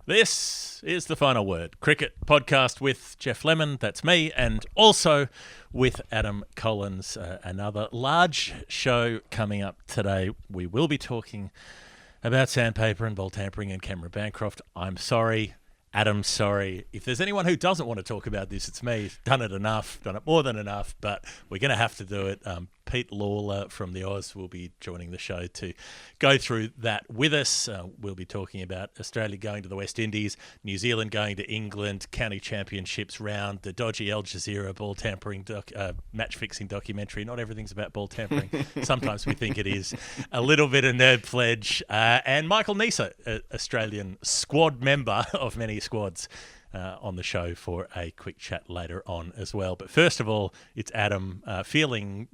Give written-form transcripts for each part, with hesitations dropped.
This is The Final Word, cricket podcast with Geoff Lemon, that's me, and also with Adam Collins. Another large show coming up today. We will be talking about sandpaper and ball-tampering and Cameron Bancroft. I'm sorry. Adam's sorry. If there's anyone who doesn't want to talk about this, it's me. Done it enough, done it more than enough, but we're going to have to do it. Peter Lalor from the Oz will be joining the show to go through that with us. We'll be talking about Australia going to the West Indies, New Zealand going to England, county championships round, the dodgy Jazeera ball tampering match fixing documentary. Not everything's about ball tampering. Sometimes we think it is. A little bit of nerd pledge, and Michael Neser, Australian squad member of many squads, on the show for a quick chat later on as well. But first of all, it's Adam, feeling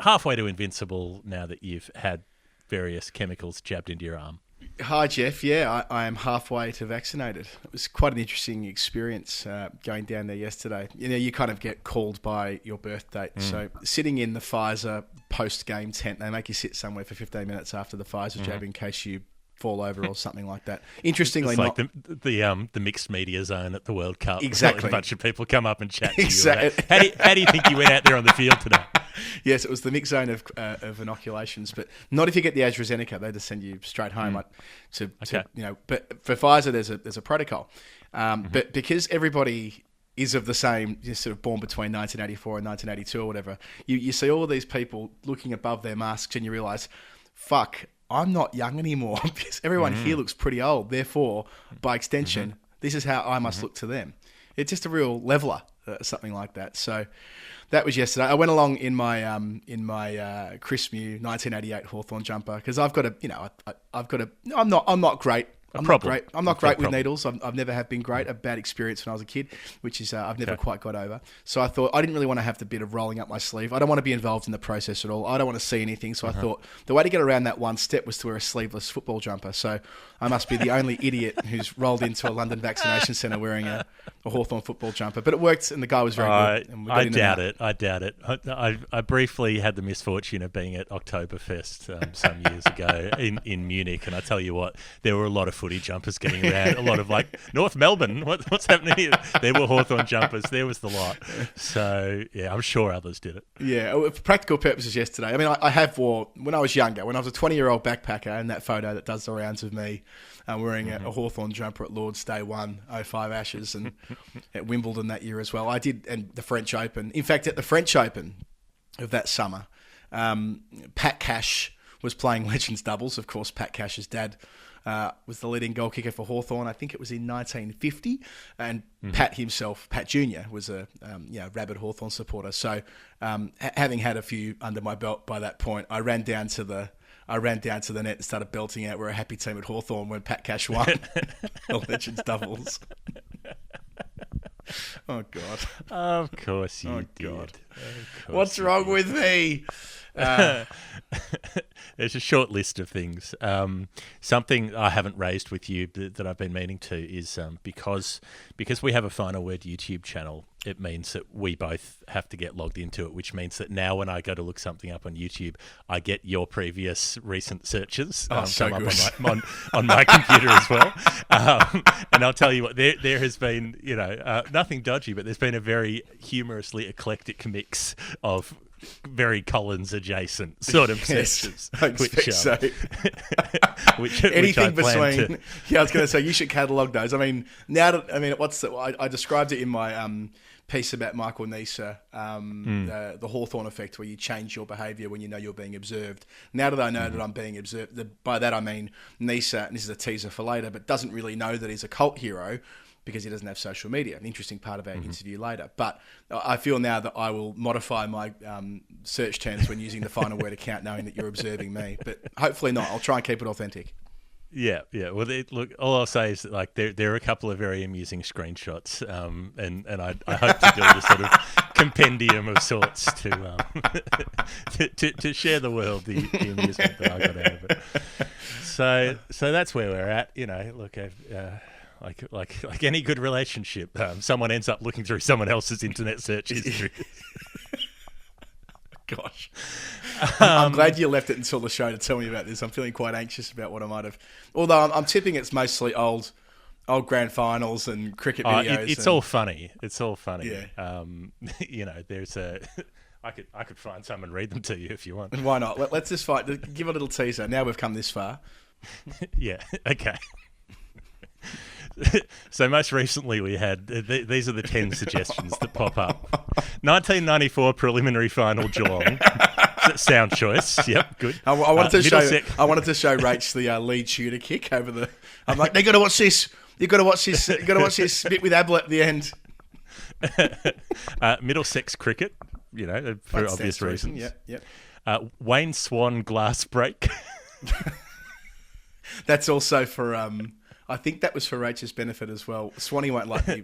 halfway to invincible now that you've had various chemicals jabbed into your arm. Hi, Geoff. Yeah, I am halfway to vaccinated. It was quite an interesting experience going down there yesterday. You know, you kind of get called by your birth date. So sitting in the Pfizer post-game tent, they make you sit somewhere for 15 minutes after the Pfizer jab in case you fall over or something like that. Interestingly, it's like the mixed media zone at the World Cup. Exactly. Like a bunch of people come up and chat to exactly. you. How do you think you went out there on the field today? Yes, it was the mixed zone of inoculations, but not if you get the AstraZeneca. They just send you straight home. But for Pfizer, there's a protocol. But because everybody is of the same, you're sort of born between 1984 and 1982 or whatever, you see all these people looking above their masks and you realise, fuck, I'm not young anymore because everyone here looks pretty old. Therefore, by extension, this is how I must look to them. It's just a real leveler, something like that. So that was yesterday. I went along in my Chris Mew 1988 Hawthorn jumper because I've got I'm not great. I'm not great with needles. I've never have been great. A bad experience when I was a kid, which is I've never quite got over. So I thought I didn't really want to have the bit of rolling up my sleeve. I don't want to be involved in the process at all. I don't want to see anything. So I thought the way to get around that one step was to wear a sleeveless football jumper. So I must be the only idiot who's rolled into a London vaccination centre wearing a Hawthorn football jumper. But it worked, and the guy was very good. And I doubt it. I briefly had the misfortune of being at Oktoberfest some years ago in Munich, and I tell you what, there were a lot of footy jumpers getting around, a lot of like North Melbourne, what's happening here? There were Hawthorn jumpers, there was the lot. So yeah, I'm sure others did it. Yeah, for practical purposes yesterday, I mean, I have wore, when I was younger, when I was a 20-year-old backpacker, and that photo that does the rounds of me wearing a Hawthorn jumper at Lord's Day 1, 05 Ashes, and at Wimbledon that year as well. I did, and the French Open. In fact, at the French Open of that summer, Pat Cash was playing Legends doubles. Of course, Pat Cash's dad was the leading goal kicker for Hawthorn. I think it was in 1950, and Pat himself, Pat Jr., was a rabid Hawthorn supporter. So, having had a few under my belt by that point, I ran down to the net and started belting out, "We're a happy team at Hawthorn" when Pat Cash won the Legends doubles. Oh God! Of course you did. God. What's wrong with me? There's a short list of things. Something I haven't raised with you that I've been meaning to is because we have a Final Word YouTube channel, it means that we both have to get logged into it, which means that now when I go to look something up on YouTube, I get your previous recent searches come up on my computer as well. And I'll tell you what, there has been, nothing dodgy, but there's been a very humorously eclectic mix of very Collins adjacent sort of searches. I expect so. Anything between. Yeah, I was going to say you should catalogue those. I mean, I described it in my piece about Michael Neser, the Hawthorn effect, where you change your behaviour when you know you're being observed. Now that I know that I'm being observed, by that I mean Neser, and this is a teaser for later, but doesn't really know that he's a cult hero because he doesn't have social media. An interesting part of our interview later. But I feel now that I will modify my search terms when using the Final Word account, knowing that you're observing me. But hopefully not. I'll try and keep it authentic. Yeah. Well, look, all I'll say is that, like, there are a couple of very amusing screenshots, and I hope to build a sort of compendium of sorts to share the world the amusement that I got out of it. So that's where we're at. Look, like any good relationship, someone ends up looking through someone else's internet search history. Gosh. I'm glad you left it until the show to tell me about this. I'm feeling quite anxious about what I might have. Although I'm tipping it's mostly old old grand finals and cricket videos. It's all funny. It's all funny. Yeah. There's a. I could find some and read them to you if you want. Why not? Let's just give a little teaser. Now we've come this far. Yeah. Okay. So most recently we had these are the 10 suggestions that pop up. 1994 preliminary final Geelong. Sound choice. Yep, good. I wanted to show Rach the lead shooter kick over the. I'm like, they got to watch this. You got to watch this. You got to watch this bit with Ablett at the end. Middlesex cricket. For obvious reasons. Yeah. Wayne Swan glass break. That's also for. I think that was for Rachel's benefit as well. Swanee won't like me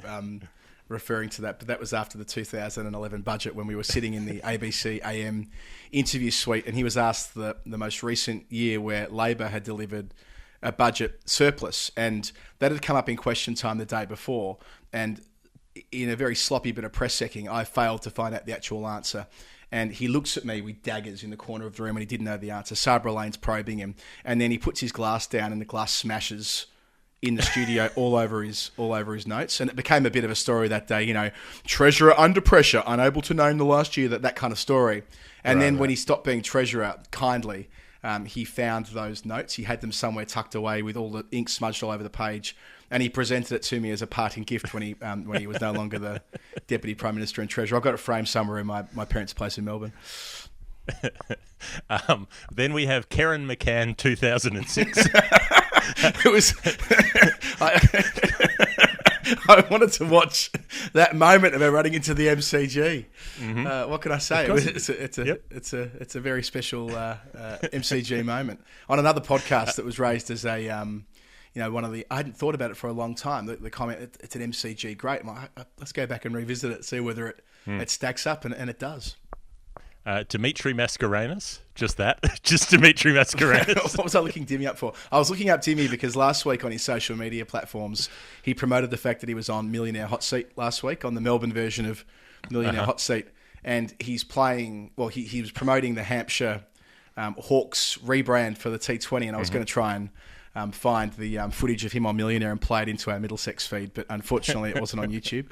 referring to that, but that was after the 2011 budget when we were sitting in the ABC AM interview suite, and he was asked the most recent year where Labor had delivered a budget surplus, and that had come up in question time the day before, and in a very sloppy bit of press secking, I failed to find out the actual answer. And he looks at me with daggers in the corner of the room and he didn't know the answer. Sabra Lane's probing him. And then he puts his glass down and the glass smashes in the studio all over his notes. And it became a bit of a story that day, treasurer under pressure, unable to name the last year, that kind of story. And then when he stopped being treasurer, kindly, he found those notes. He had them somewhere tucked away with all the ink smudged all over the page. And he presented it to me as a parting gift when he was no longer the Deputy Prime Minister and Treasurer. I've got it framed somewhere in my parents' place in Melbourne. Then we have Karen McCann 2006. It was... I wanted to watch that moment of her running into the MCG. Mm-hmm. What can I say? It's a very special MCG moment. On another podcast that was raised as a... one of the... I hadn't thought about it for a long time. The comment, it's an MCG, great. I'm like, let's go back and revisit it, see whether it stacks up, and it does. Dimitri Mascarenhas, just that. Just Dimitri Mascarenhas. What was I looking Dimmy up for? I was looking up Dimmy because last week on his social media platforms, he promoted the fact that he was on Millionaire Hot Seat last week, on the Melbourne version of Millionaire Hot Seat. And he's playing... Well, he was promoting the Hampshire Hawks rebrand for the T20, and I was going to try and find the footage of him on Millionaire and play it into our Middlesex feed, but unfortunately it wasn't on YouTube.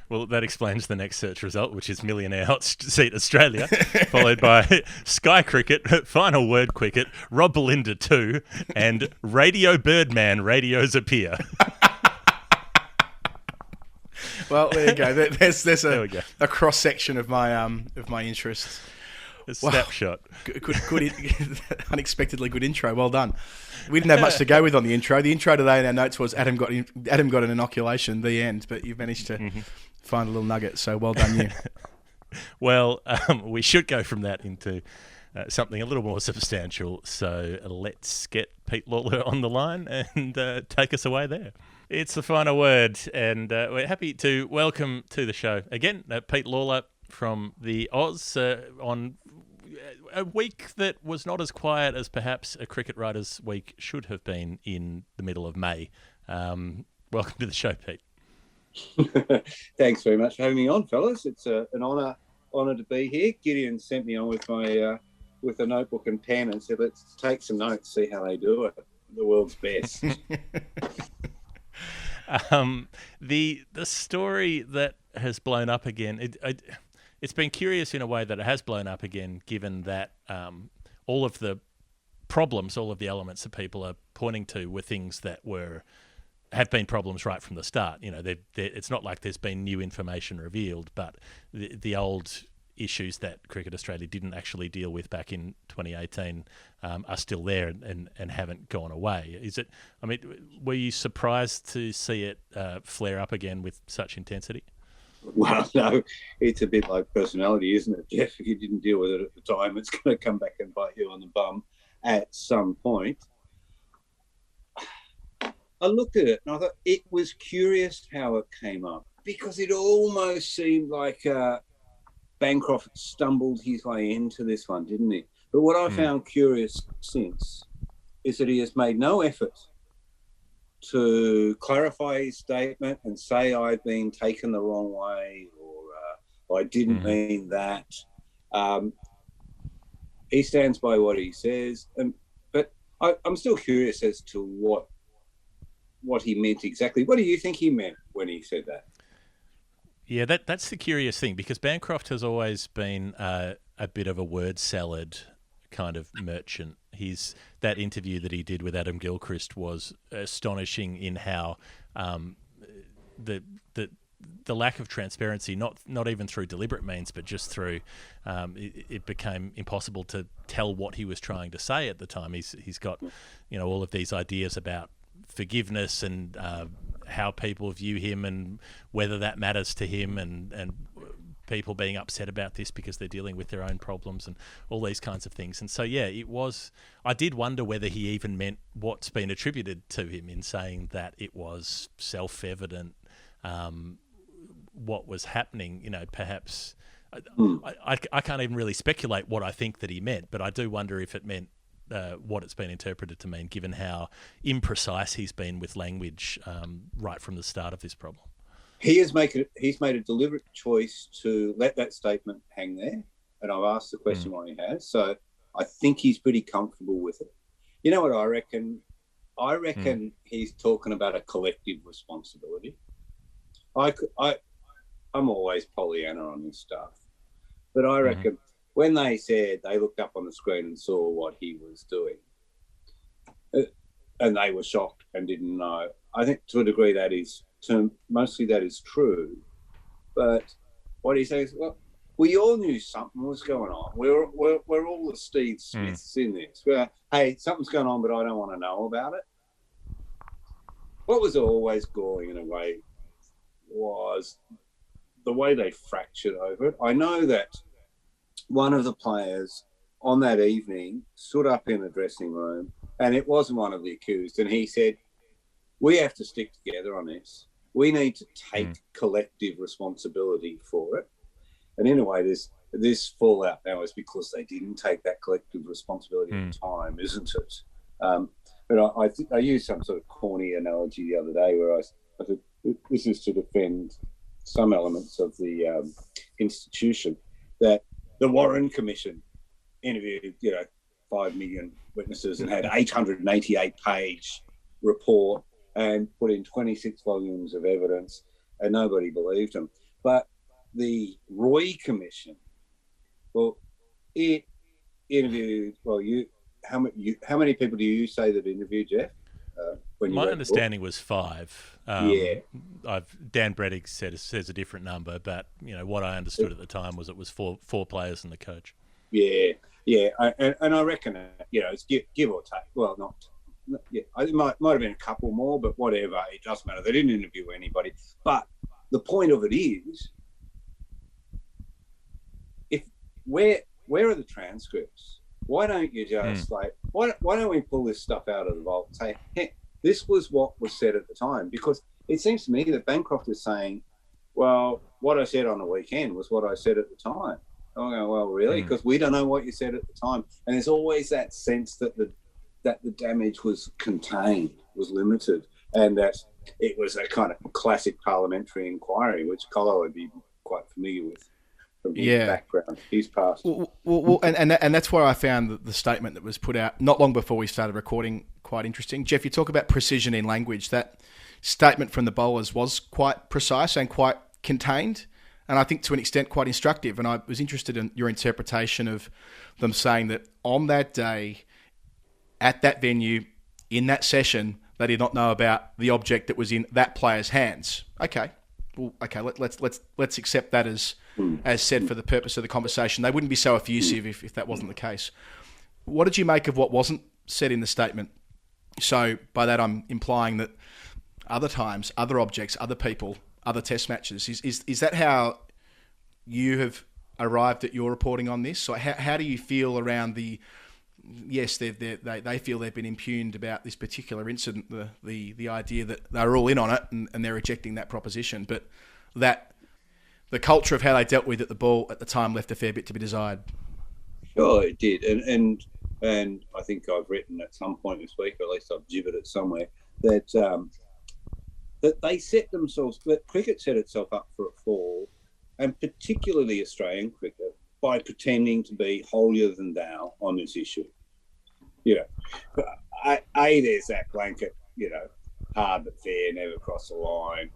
Well, that explains the next search result, which is Millionaire Hot Seat Australia, followed by Sky Cricket, Final Word Cricket, Rob Belinda 2, and Radio Birdman, Radios Appear. Well, there you go. There's a cross section of my interests. A snapshot. Good, unexpectedly good intro. Well done. We didn't have much to go with on the intro. The intro today in our notes was Adam got an inoculation. The end. But you've managed to find a little nugget. So well done, you. Well, we should go from that into something a little more substantial. So let's get Pete Lalor on the line and take us away there. It's the final word, and we're happy to welcome to the show again Pete Lalor from the Oz on a week that was not as quiet as perhaps a cricket writer's week should have been in the middle of May. Welcome to the show, Pete. Thanks very much for having me on, fellas. It's an honour to be here. Gideon sent me on with my with a notebook and pen and said, let's take some notes, see how they do it. The world's best. The story that has blown up again, it's been curious in a way that it has blown up again, given that all of the problems, all of the elements that people are pointing to were things that have been problems right from the start. It's not like there's been new information revealed, but the old issues that Cricket Australia didn't actually deal with back in 2018 are still there and haven't gone away. Were you surprised to see it flare up again with such intensity? Well, no, it's a bit like personality, isn't it, Geoff? If you didn't deal with it at the time, it's going to come back and bite you on the bum at some point. I looked at it and I thought it was curious how it came up, because it almost seemed like Bancroft stumbled his way into this one, didn't he? But what I found curious since is that he has made no effort to clarify his statement and say I've been taken the wrong way or I didn't mean that. He stands by what he says, but I'm still curious as to what he meant exactly. What do you think he meant when he said that? Yeah, that's the curious thing, because Bancroft has always been a bit of a word salad kind of merchant. That interview that he did with Adam Gilchrist was astonishing in how the lack of transparency, not even through deliberate means, but just through it became impossible to tell what he was trying to say at the time. He's got all of these ideas about forgiveness and how people view him and whether that matters to him, and people being upset about this because they're dealing with their own problems and all these kinds of things. And so, yeah, I did wonder whether he even meant what's been attributed to him in saying that it was self-evident what was happening. Perhaps I can't even really speculate what I think that he meant, but I do wonder if it meant what it's been interpreted to mean, given how imprecise he's been with language right from the start of this problem. He's made a deliberate choice to let that statement hang there, and I've asked the question why he has. So I think he's pretty comfortable with it. You know what I reckon? I reckon he's talking about a collective responsibility. I'm always Pollyanna on this stuff, but I reckon when they said they looked up on the screen and saw what he was doing, and they were shocked and didn't know, I think to a degree mostly that is true. But what he says, well, we all knew something was going on. We're all the Steve Smiths in this. Hey, something's going on, but I don't want to know about it. What was always galling in a way was the way they fractured over it. I know that one of the players on that evening stood up in the dressing room, and it wasn't one of the accused, and he said, we have to stick together on this. We need to take collective responsibility for it. And in a way, this fallout now is because they didn't take that collective responsibility at the time, isn't it? But I used some sort of corny analogy the other day where I said, this is to defend some elements of the institution, that the Warren Commission interviewed, 5 million witnesses and had 888-page report and put in 26 volumes of evidence, and nobody believed them. But the Roy Commission, well, it interviewed, how many people do you say that interviewed, Geoff? My understanding was 5. Dan Brettig says a different number, but what I understood at the time was it was four players and the coach. Yeah, and I reckon it's give or take. Well, not. Yeah, it might have been a couple more, but whatever. It doesn't matter. They didn't interview anybody. But the point of it is, where are the transcripts? Why don't you just why don't we pull this stuff out of the vault and say, hey, this was what was said at the time? Because it seems to me that Bancroft is saying, well, what I said on the weekend was what I said at the time. I'm going, well, really? Because we don't know what you said at the time. And there's always that sense that the damage was contained, was limited, and that it was a kind of classic parliamentary inquiry, which Colo would be quite familiar with from his background, his past. Well, and that's why I found the statement that was put out not long before we started recording quite interesting. Geoff, you talk about precision in language. That statement from the bowlers was quite precise and quite contained, and I think to an extent quite instructive. And I was interested in your interpretation of them saying that on that day, at that venue, in that session, they did not know about the object that was in that player's hands. Okay, well, let's accept that as said for the purpose of the conversation. They wouldn't be so effusive if that wasn't the case. What did you make of what wasn't said in the statement? So by that, I'm implying that other times, other objects, other people, other test matches. Is that how you have arrived at your reporting on this? So how do you feel around the? Yes, they feel they've been impugned about this particular incident, the idea that they're all in on it and they're rejecting that proposition, but that the culture of how they dealt with it, the ball at the time left a fair bit to be desired. Sure, it did, and I think I've written at some point this week, or at least I've gibbered it somewhere, that they set themselves, that cricket set itself up for a fall, and particularly Australian cricket, by pretending to be holier than thou on this issue. There's that blanket, hard but fair, never cross the line.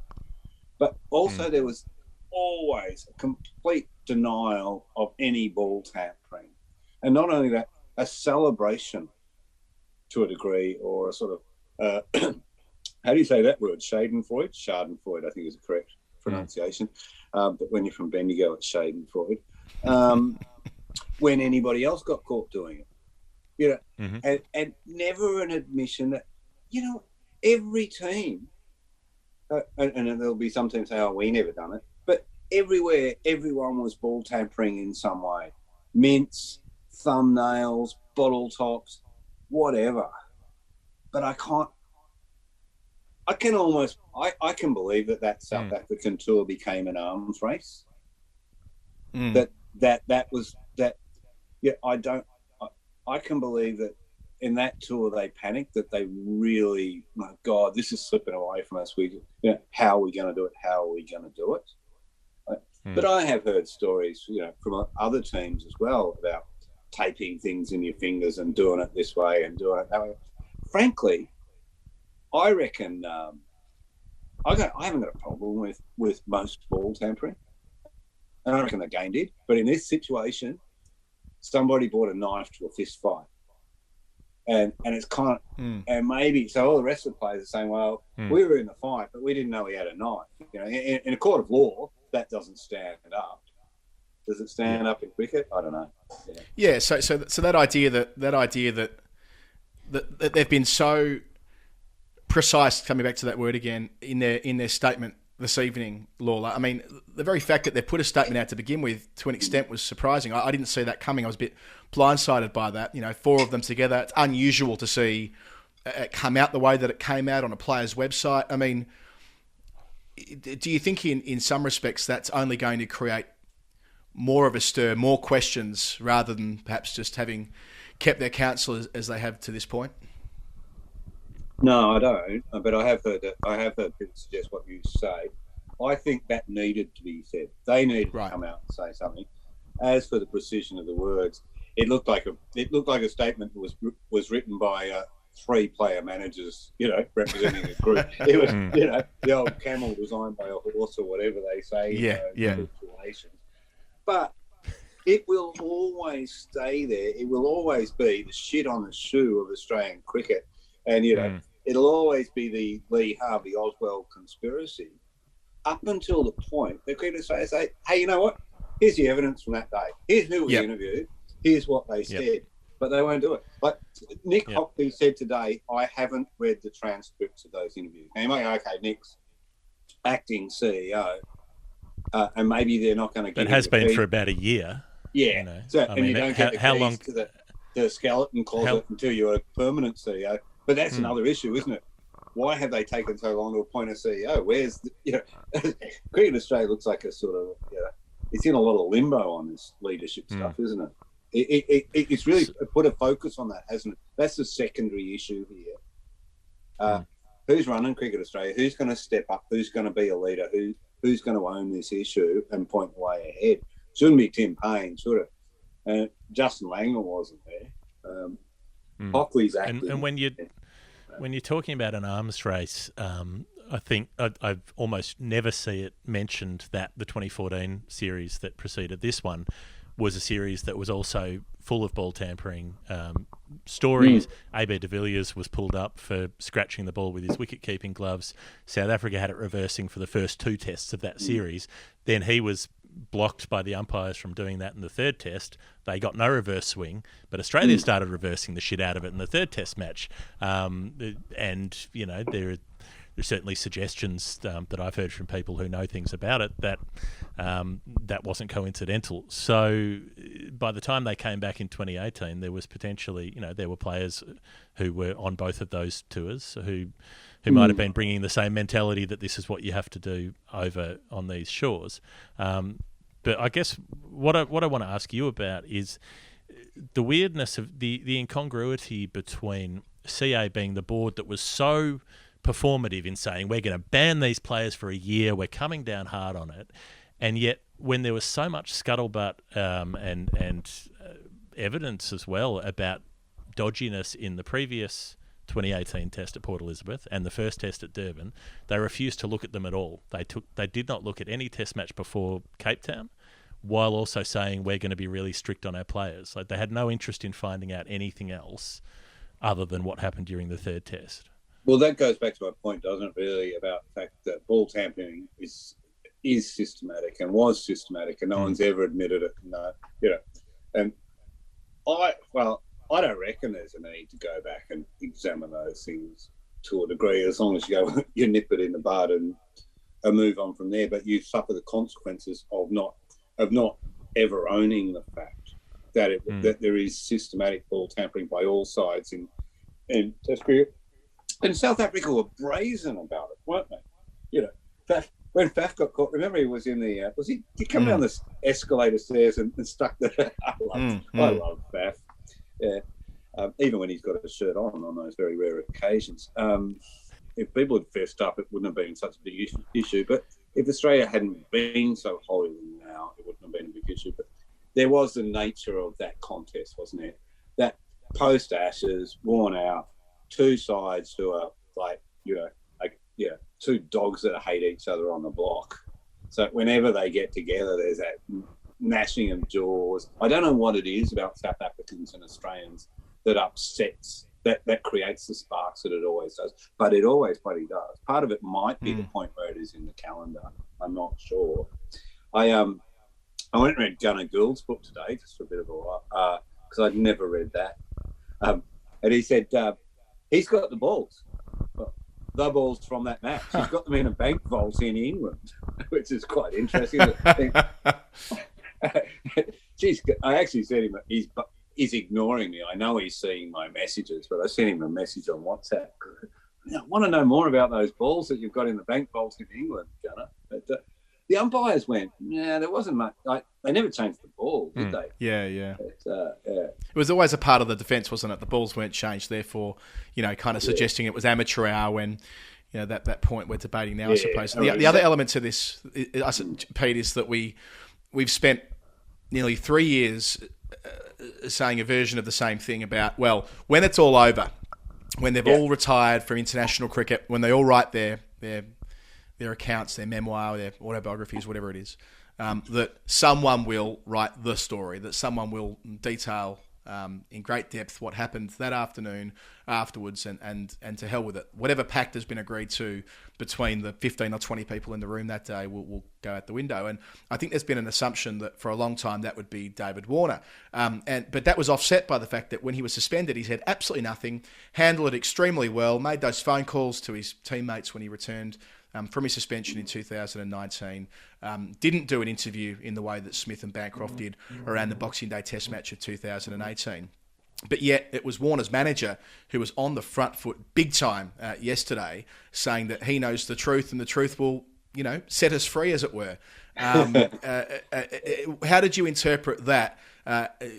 But also there was always a complete denial of any ball tampering. And not only that, a celebration to a degree, or a sort of, how do you say that word? Schadenfreude? Schadenfreude, I think is the correct pronunciation. But when you're from Bendigo, it's Schadenfreude. When anybody else got caught doing it. You know, and never an admission that, you know, every team, and there'll be some teams say, oh, we never done it, but everywhere, everyone was ball tampering in some way. Mints, thumbnails, bottle tops, whatever. But I can believe that South African tour became an arms race. That was that. Yeah, I can believe that in that tour they panicked, that they really, my God, this is slipping away from us. How are we going to do it? How are we going to do it? But I have heard stories, you know, from other teams as well about taping things in your fingers and doing it this way and doing it that way. Frankly, I reckon I haven't got a problem with most ball tampering, and I reckon the game did. But in this situation, somebody brought a knife to a fist fight, and it's kind of and maybe so all the rest of the players are saying, well, we were in the fight, but we didn't know he had a knife. You know, in a court of law, that doesn't stand up. Does it stand up in cricket? I don't know. Yeah. So that idea that they've been so precise, coming back to that word again, in their statement this evening, Lalor. I mean, the very fact that they put a statement out to begin with, to an extent, was surprising. I didn't see that coming. I was a bit blindsided by that. You know, 4 of them together. It's unusual to see it come out the way that it came out on a player's website. I mean, do you think in some respects that's only going to create more of a stir, more questions, rather than perhaps just having kept their counsel as they have to this point? No, I don't. But I have heard people suggest what you say. I think that needed to be said. They needed to come out and say something. As for the precision of the words, it looked like a statement that was written by 3 player managers, you know, representing a group. It was, you know, the old camel designed by a horse, or whatever they say. In situations. But it will always stay there. It will always be the shit on the shoe of Australian cricket, and you know. It'll always be the Lee Harvey Oswald conspiracy, up until the point that critics say, hey, you know what? Here's the evidence from that day. Here's who we interviewed. Here's what they said. But they won't do it. Like Nick Hockley said today, I haven't read the transcripts of those interviews. Now you might go, okay, Nick's acting CEO, and maybe they're not going to get it. It has been for about a year. Yeah. You know? So, and you don't get the keys to the skeleton closet until you're a permanent CEO. But that's another issue, isn't it? Why have they taken so long to appoint a CEO? Where's Cricket Australia looks like a sort of, it's in a lot of limbo on this leadership stuff, isn't it? It's really put a focus on that, hasn't it? That's the secondary issue here. Who's running Cricket Australia? Who's going to step up? Who's going to be a leader? Who's going to own this issue and point the way ahead? Shouldn't be Tim Payne, should it? Justin Langer wasn't there. Hockley's acting. And when you're talking about an arms race, I think I've almost never see it mentioned that the 2014 series that preceded this one was a series that was also full of ball tampering stories. AB de Villiers was pulled up for scratching the ball with his wicket-keeping gloves. South Africa had it reversing for the first 2 tests of that series. Then he was blocked by the umpires from doing that in the 3rd test. They got no reverse swing, but Australia started reversing the shit out of it in the 3rd test match. And, you know, there's certainly suggestions that I've heard from people who know things about it that that wasn't coincidental. So by the time they came back in 2018, there was potentially, you know, there were players who were on both of those tours who might have been bringing the same mentality that this is what you have to do over on these shores. But I guess what I want to ask you about is the weirdness of the incongruity between CA being the board that was so performative in saying we're going to ban these players for a year, we're coming down hard on it, and yet when there was so much scuttlebutt and evidence as well about dodginess in the previous 2018 test at Port Elizabeth and the first test at Durban, they refused to look at them at all. They did not look at any test match before Cape Town, while also saying we're going to be really strict on our players. Like, they had no interest in finding out anything else other than what happened during the third test. Well, that goes back to my point, doesn't it, really, about the fact that ball tampering is systematic and was systematic, and no one's ever admitted it. No, and I don't reckon there's a need to go back and examine those things to a degree, as long as you nip it in the bud and move on from there. But you suffer the consequences of not ever owning the fact that that there is systematic ball tampering by all sides in Test cricket. And South Africa were brazen about it, weren't they? When Faf got caught, remember he was in the he come down the escalator stairs and stuck the. I love Faf. Yeah, even when he's got a shirt on those very rare occasions. If people had fessed up, it wouldn't have been such a big issue. But if Australia hadn't been so horrible now, it wouldn't have been a big issue. But there was the nature of that contest, wasn't it? That post Ashes, worn out, two sides who are two dogs that hate each other on the block. So whenever they get together, there's that gnashing of jaws. I don't know what it is about South Africans and Australians that upsets, that creates the sparks that it always does. But it always bloody does. Part of it might be the point where it is in the calendar. I'm not sure. I went and read Gunnar Gould's book today, just for a bit of a while, because I'd never read that. And he said he's got the balls. The balls from that match. He's got them in a bank vault in England, which is quite interesting. Jeez, I actually said him, he's ignoring me. I know he's seeing my messages, but I sent him a message on WhatsApp. I want to know more about those balls that you've got in the bank vault in England, Gunnar. But the umpires went, there wasn't much. They never changed the ball, did they? Yeah. But, It was always a part of the defence, wasn't it? The balls weren't changed, therefore, kind of suggesting it was amateur hour when, that point we're debating now, I suppose. The other element to this, Pete, is that we've spent nearly 3 years saying a version of the same thing about, well, when it's all over, when they've all retired from international cricket, when they all write their accounts, their memoir, their autobiographies, whatever it is, that someone will write the story, that someone will detail in great depth what happened that afternoon, afterwards, and to hell with it. Whatever pact has been agreed to between the 15 or 20 people in the room that day will go out the window. And I think there's been an assumption that for a long time that would be David Warner. But that was offset by the fact that when he was suspended, he said absolutely nothing, handled it extremely well, made those phone calls to his teammates when he returned from his suspension in 2019, didn't do an interview in the way that Smith and Bancroft did around the Boxing Day Test match of 2018. But yet it was Warner's manager who was on the front foot big time yesterday, saying that he knows the truth and the truth will, set us free, as it were. How did you interpret that,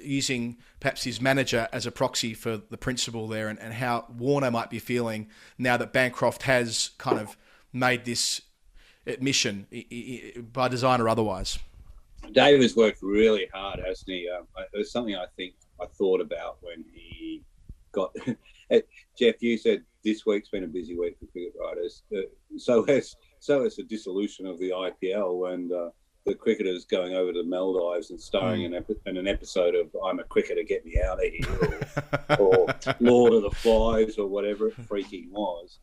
using perhaps his manager as a proxy for the principal there, and how Warner might be feeling now that Bancroft has kind of made this admission by design or otherwise? David's worked really hard, hasn't he? It was something I think I thought about when he got... Geoff, you said this week's been a busy week for cricket writers. So has the dissolution of the IPL and the cricketers going over to the Maldives and starring in an episode of I'm a Cricketer, Get Me Out of Here, or Lord of the Flies, or whatever it freaking was.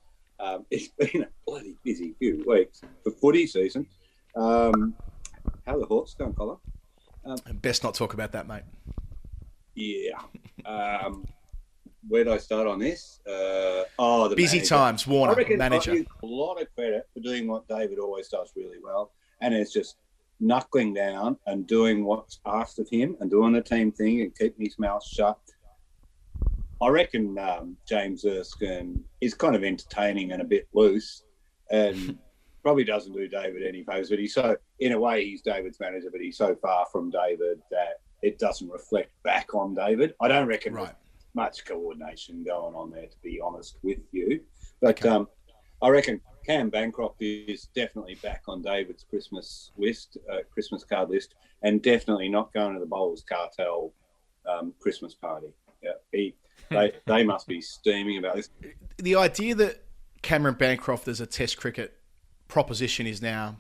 It's been a bloody busy few weeks for footy season. How are the Hawks going, Colin? Best not talk about that, mate. Yeah. Where do I start on this? The busy manager. Times, Warner, I reckon manager. I give a lot of credit for doing what David always does really well, and it's just knuckling down and doing what's asked of him and doing the team thing and keeping his mouth shut. I reckon James Erskine is kind of entertaining and a bit loose, and probably doesn't do David any favours. But in a way, he's David's manager, but he's so far from David that it doesn't reflect back on David. I don't reckon there's much coordination going on there, to be honest with you. But I reckon Cam Bancroft is definitely back on David's Christmas card list, and definitely not going to the Bowlers Cartel Christmas party. Yeah, they must be steaming about this. The idea that Cameron Bancroft as a Test cricket proposition is now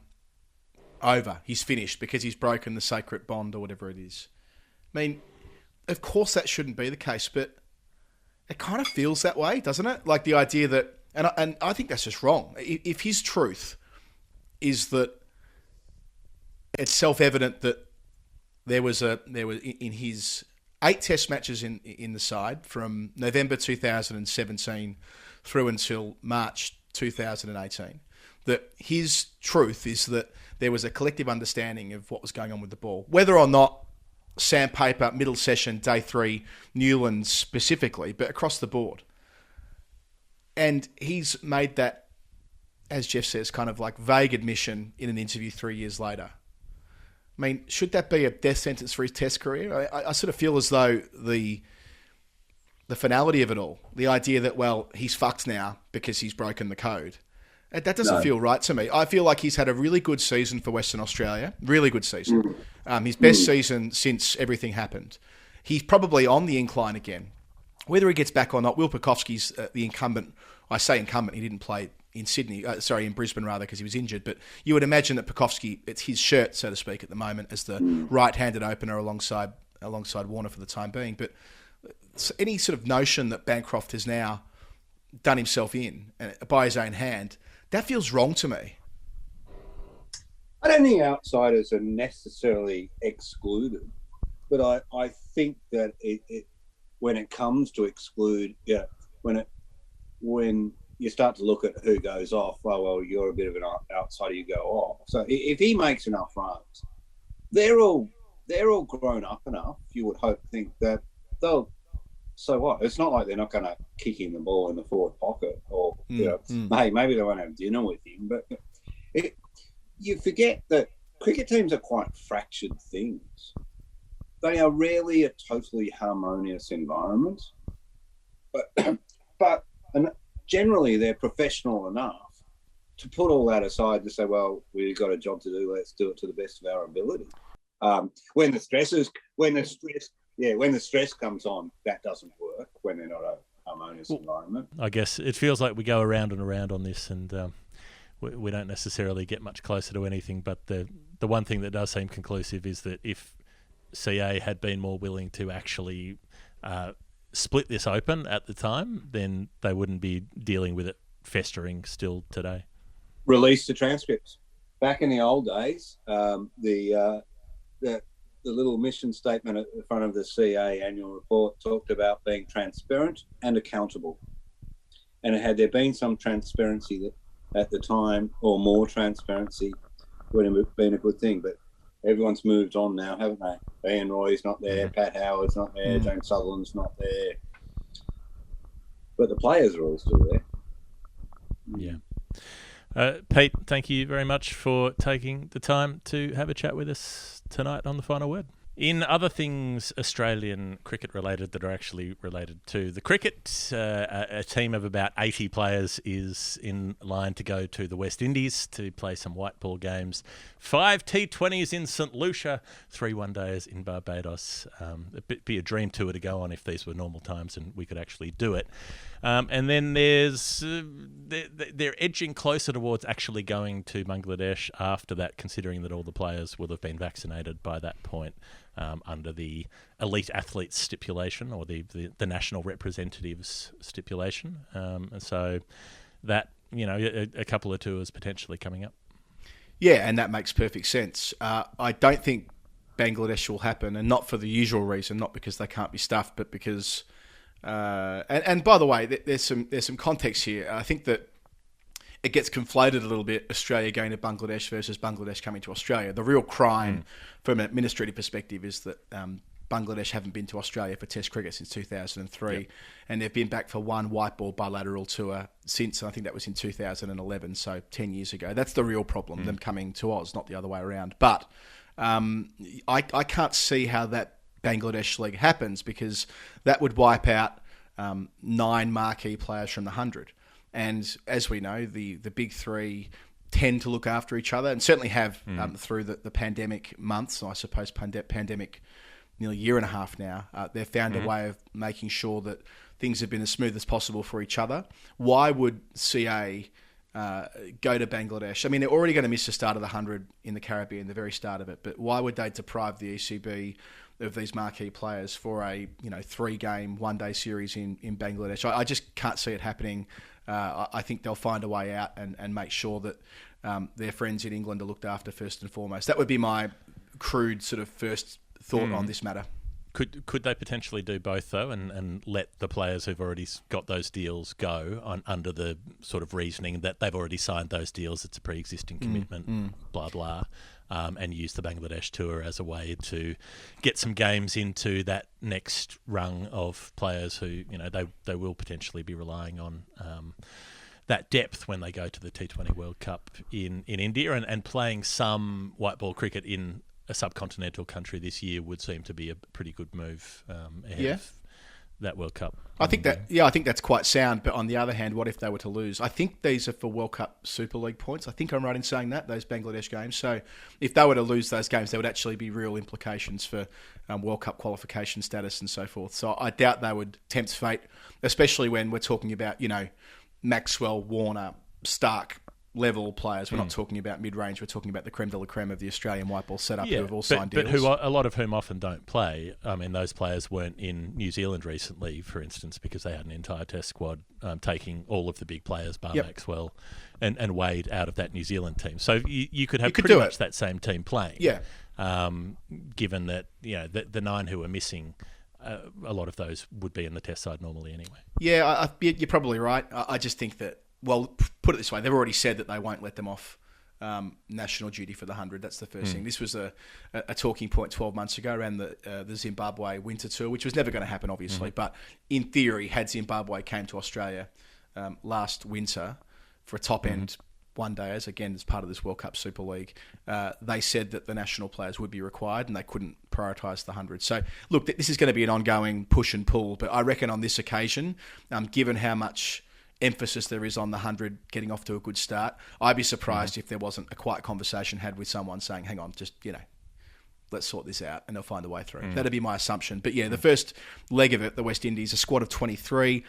over. He's finished because he's broken the sacred bond or whatever it is. I mean, of course that shouldn't be the case, but it kind of feels that way, doesn't it? Like the idea that, and I think that's just wrong. If his truth is that it's self-evident that there was in his 8 Test matches in the side from November 2017 through until March 2018, that his truth is that there was a collective understanding of what was going on with the ball. Whether or not sandpaper, middle session, day 3, Newlands specifically, but across the board. And he's made that, as Geoff says, kind of like vague admission in an interview 3 years later. I mean, should that be a death sentence for his Test career? I sort of feel as though the finality of it all, the idea that, well, he's fucked now because he's broken the code, that doesn't feel right to me. I feel like he's had a really good season for Western Australia, really good season. His best season since everything happened. He's probably on the incline again. Whether he gets back or not, Will Pucovski's the incumbent. I say incumbent, he didn't play in in Brisbane rather, because he was injured. But you would imagine that Pucovski, it's his shirt, so to speak, at the moment as the right-handed opener alongside Warner for the time being. But any sort of notion that Bancroft has now done himself in by his own hand, that feels wrong to me. I don't think outsiders are necessarily excluded, but I think that it when it comes to exclude, when you start to look at who goes off, well, you're a bit of an outsider, you go off. So if he makes enough runs, they're all grown up enough, you would think that they'll. So what? It's not like they're not going to kick him the ball in the forward pocket, or maybe they won't have dinner with him. But you forget that cricket teams are quite fractured things. They are rarely a totally harmonious environment, but generally they're professional enough to put all that aside to say, well, we've got a job to do. Let's do it to the best of our ability. When the stress comes on, that doesn't work when they're not a harmonious environment. I guess it feels like we go around and around on this, and we don't necessarily get much closer to anything. But the one thing that does seem conclusive is that if CA had been more willing to actually split this open at the time, then they wouldn't be dealing with it festering still today. Release the transcripts. Back in the old days, the little mission statement at the front of the CA annual report talked about being transparent and accountable. And had there been some transparency at the time, or more transparency, would have been a good thing. But everyone's moved on now, haven't they? Ian Roy's not there, Pat Howard's not there, James Sutherland's not there. But the players are all still there. Yeah. Pete, thank you very much for taking the time to have a chat with us tonight on The Final Word. In other things Australian cricket related that are actually related to the cricket, a team of about 80 players is in line to go to the West Indies to play some white ball games. 5 T20s in St Lucia, 3 one-days in Barbados. It'd be a dream tour to go on if these were normal times and we could actually do it. And then there's they're edging closer towards actually going to Bangladesh after that, considering that all the players will have been vaccinated by that point. Under the elite athletes stipulation, or the national representatives stipulation. And so that, a couple of tours potentially coming up. Yeah, and that makes perfect sense. I don't think Bangladesh will happen, and not for the usual reason, not because they can't be stuffed, but because... and by the way, there's some context here. I think that it gets conflated a little bit, Australia going to Bangladesh versus Bangladesh coming to Australia. The real crime from an administrative perspective is that Bangladesh haven't been to Australia for Test cricket since 2003, and they've been back for one white ball bilateral tour since, I think that was in 2011, so 10 years ago. That's the real problem, them coming to Oz, not the other way around. But I can't see how that Bangladesh leg happens, because that would wipe out 9 marquee players from the 100. And as we know, the big three tend to look after each other, and certainly have through the pandemic months, I suppose pandemic nearly a year and a half now. They've found a way of making sure that things have been as smooth as possible for each other. Why would CA go to Bangladesh? I mean, they're already going to miss the start of the 100 in the Caribbean, the very start of it. But why would they deprive the ECB of these marquee players for a 3-game, one-day series in Bangladesh? I just can't see it happening. I think they'll find a way out and make sure that their friends in England are looked after first and foremost. That would be my crude sort of first thought on this matter. Could they potentially do both though, and let the players who've already got those deals go under the sort of reasoning that they've already signed those deals, it's a pre-existing commitment, blah blah, and use the Bangladesh tour as a way to get some games into that next rung of players who they will potentially be relying on that depth when they go to the T20 World Cup in India, and playing some white ball cricket in a subcontinental country this year would seem to be a pretty good move ahead of that World Cup. I think that's quite sound. But on the other hand, what if they were to lose? I think these are for World Cup Super League points. I think I'm right in saying that, those Bangladesh games. So if they were to lose those games, there would actually be real implications for World Cup qualification status and so forth. So I doubt they would tempt fate, especially when we're talking about, Maxwell, Warner, Stark level players. We're not talking about mid-range. We're talking about the creme de la creme of the Australian white ball setup who have all signed deals. But a lot of whom often don't play. I mean, those players weren't in New Zealand recently, for instance, because they had an entire test squad taking all of the big players, bar Maxwell and Wade, out of that New Zealand team. So you could have pretty much that same team playing. Yeah. Given that, the 9 who are missing, a lot of those would be in the test side normally anyway. Yeah, you're probably right. I just think that, well, put it this way, they've already said that they won't let them off national duty for the 100. That's the first thing. This was a talking point 12 months ago around the Zimbabwe winter tour, which was never going to happen, obviously. But in theory, had Zimbabwe came to Australia last winter for a top-end one-dayers, again, as part of this World Cup Super League, they said that the national players would be required and they couldn't prioritise the 100. So, look, this is going to be an ongoing push and pull. But I reckon on this occasion, given how much emphasis there is on the 100 getting off to a good start, I'd be surprised if there wasn't a quiet conversation had with someone saying, hang on, just, let's sort this out, and they'll find a way through. That'd be my assumption. But the first leg of it, the West Indies, a squad of 23,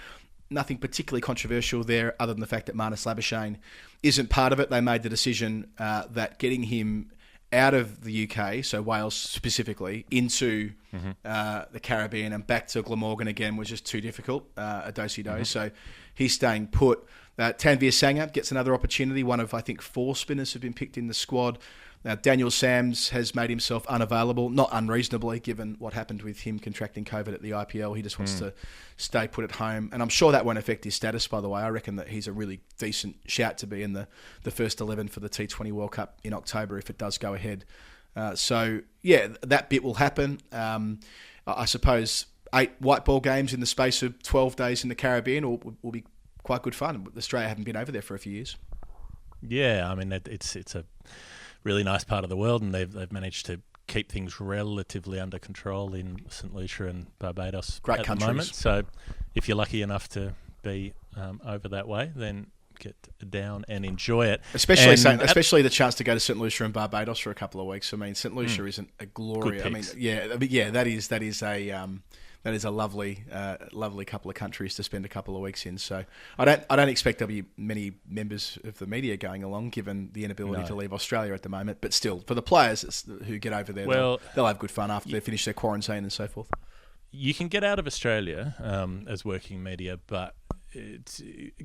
nothing particularly controversial there other than the fact that Marnus Labuschagne isn't part of it. They made the decision that getting him out of the UK, so Wales specifically, into the Caribbean and back to Glamorgan again was just too difficult, a do-si-do. So he's staying put. Tanveer Sangha gets another opportunity. One of, I think, 4 spinners have been picked in the squad. Now, Daniel Sams has made himself unavailable, not unreasonably, given what happened with him contracting COVID at the IPL. He just wants to stay put at home. And I'm sure that won't affect his status, by the way. I reckon that he's a really decent shout to be in the first 11 for the T20 World Cup in October if it does go ahead. That bit will happen. I suppose 8 white ball games in the space of 12 days in the Caribbean will be quite good fun. Australia haven't been over there for a few years. Yeah, I mean, it's a really nice part of the world, and they've managed to keep things relatively under control in St Lucia and Barbados Great at countries. the moment. So if you're lucky enough to be over that way, then get down and enjoy it. Especially the chance to go to St Lucia and Barbados for a couple of weeks. I mean, St Lucia isn't a glory. That is a lovely couple of countries to spend a couple of weeks in. So I don't expect there'll be many members of the media going along, given the inability to leave Australia at the moment. But still, for the players who get over there, they'll have good fun after they finish their quarantine and so forth. You can get out of Australia as working media, but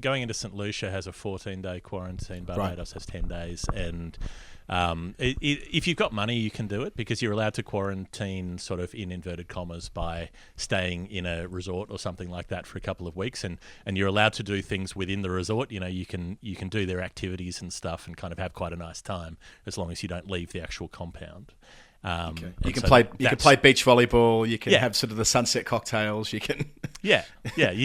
going into St Lucia has a 14-day quarantine. Barbados has 10 days, and if you've got money, you can do it because you're allowed to quarantine, sort of in inverted commas, by staying in a resort or something like that for a couple of weeks, and you're allowed to do things within the resort. You can do their activities and stuff, and kind of have quite a nice time as long as you don't leave the actual compound. You can play beach volleyball. You can have sort of the sunset cocktails. You can you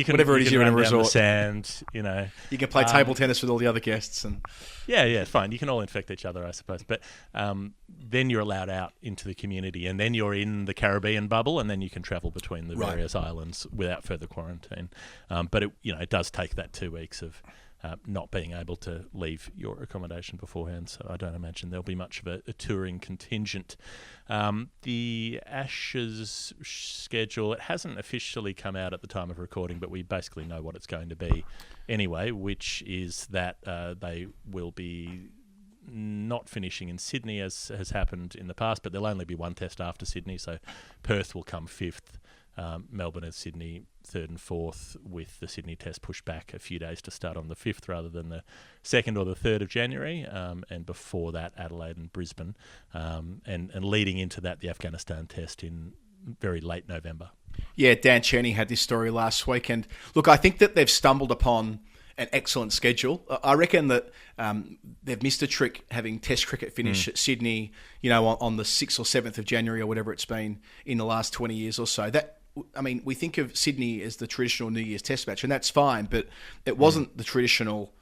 can whatever it is you're in a resort. The sand, you can play table tennis with all the other guests and fine. You can all infect each other, I suppose. But then you're allowed out into the community, and then you're in the Caribbean bubble, and then you can travel between the various islands without further quarantine. But it does take that 2 weeks of not being able to leave your accommodation beforehand. So I don't imagine there'll be much of a touring contingent. The Ashes schedule, it hasn't officially come out at the time of recording, but we basically know what it's going to be anyway, which is that they will be not finishing in Sydney as has happened in the past, but there'll only be one test after Sydney, so Perth will come fifth, Melbourne and Sydney third and fourth, with the Sydney test pushed back a few days to start on the 5th rather than the 2nd or the 3rd of January, and before that Adelaide and Brisbane, and leading into that the Afghanistan test in very late November. Yeah, Dan Cherny had this story last week, and look, I think that they've stumbled upon an excellent schedule. I reckon that they've missed a trick having Test cricket finish at Sydney, on the 6th or 7th of January or whatever it's been in the last 20 years or so. We think of Sydney as the traditional New Year's Test match, and that's fine, but it wasn't the traditional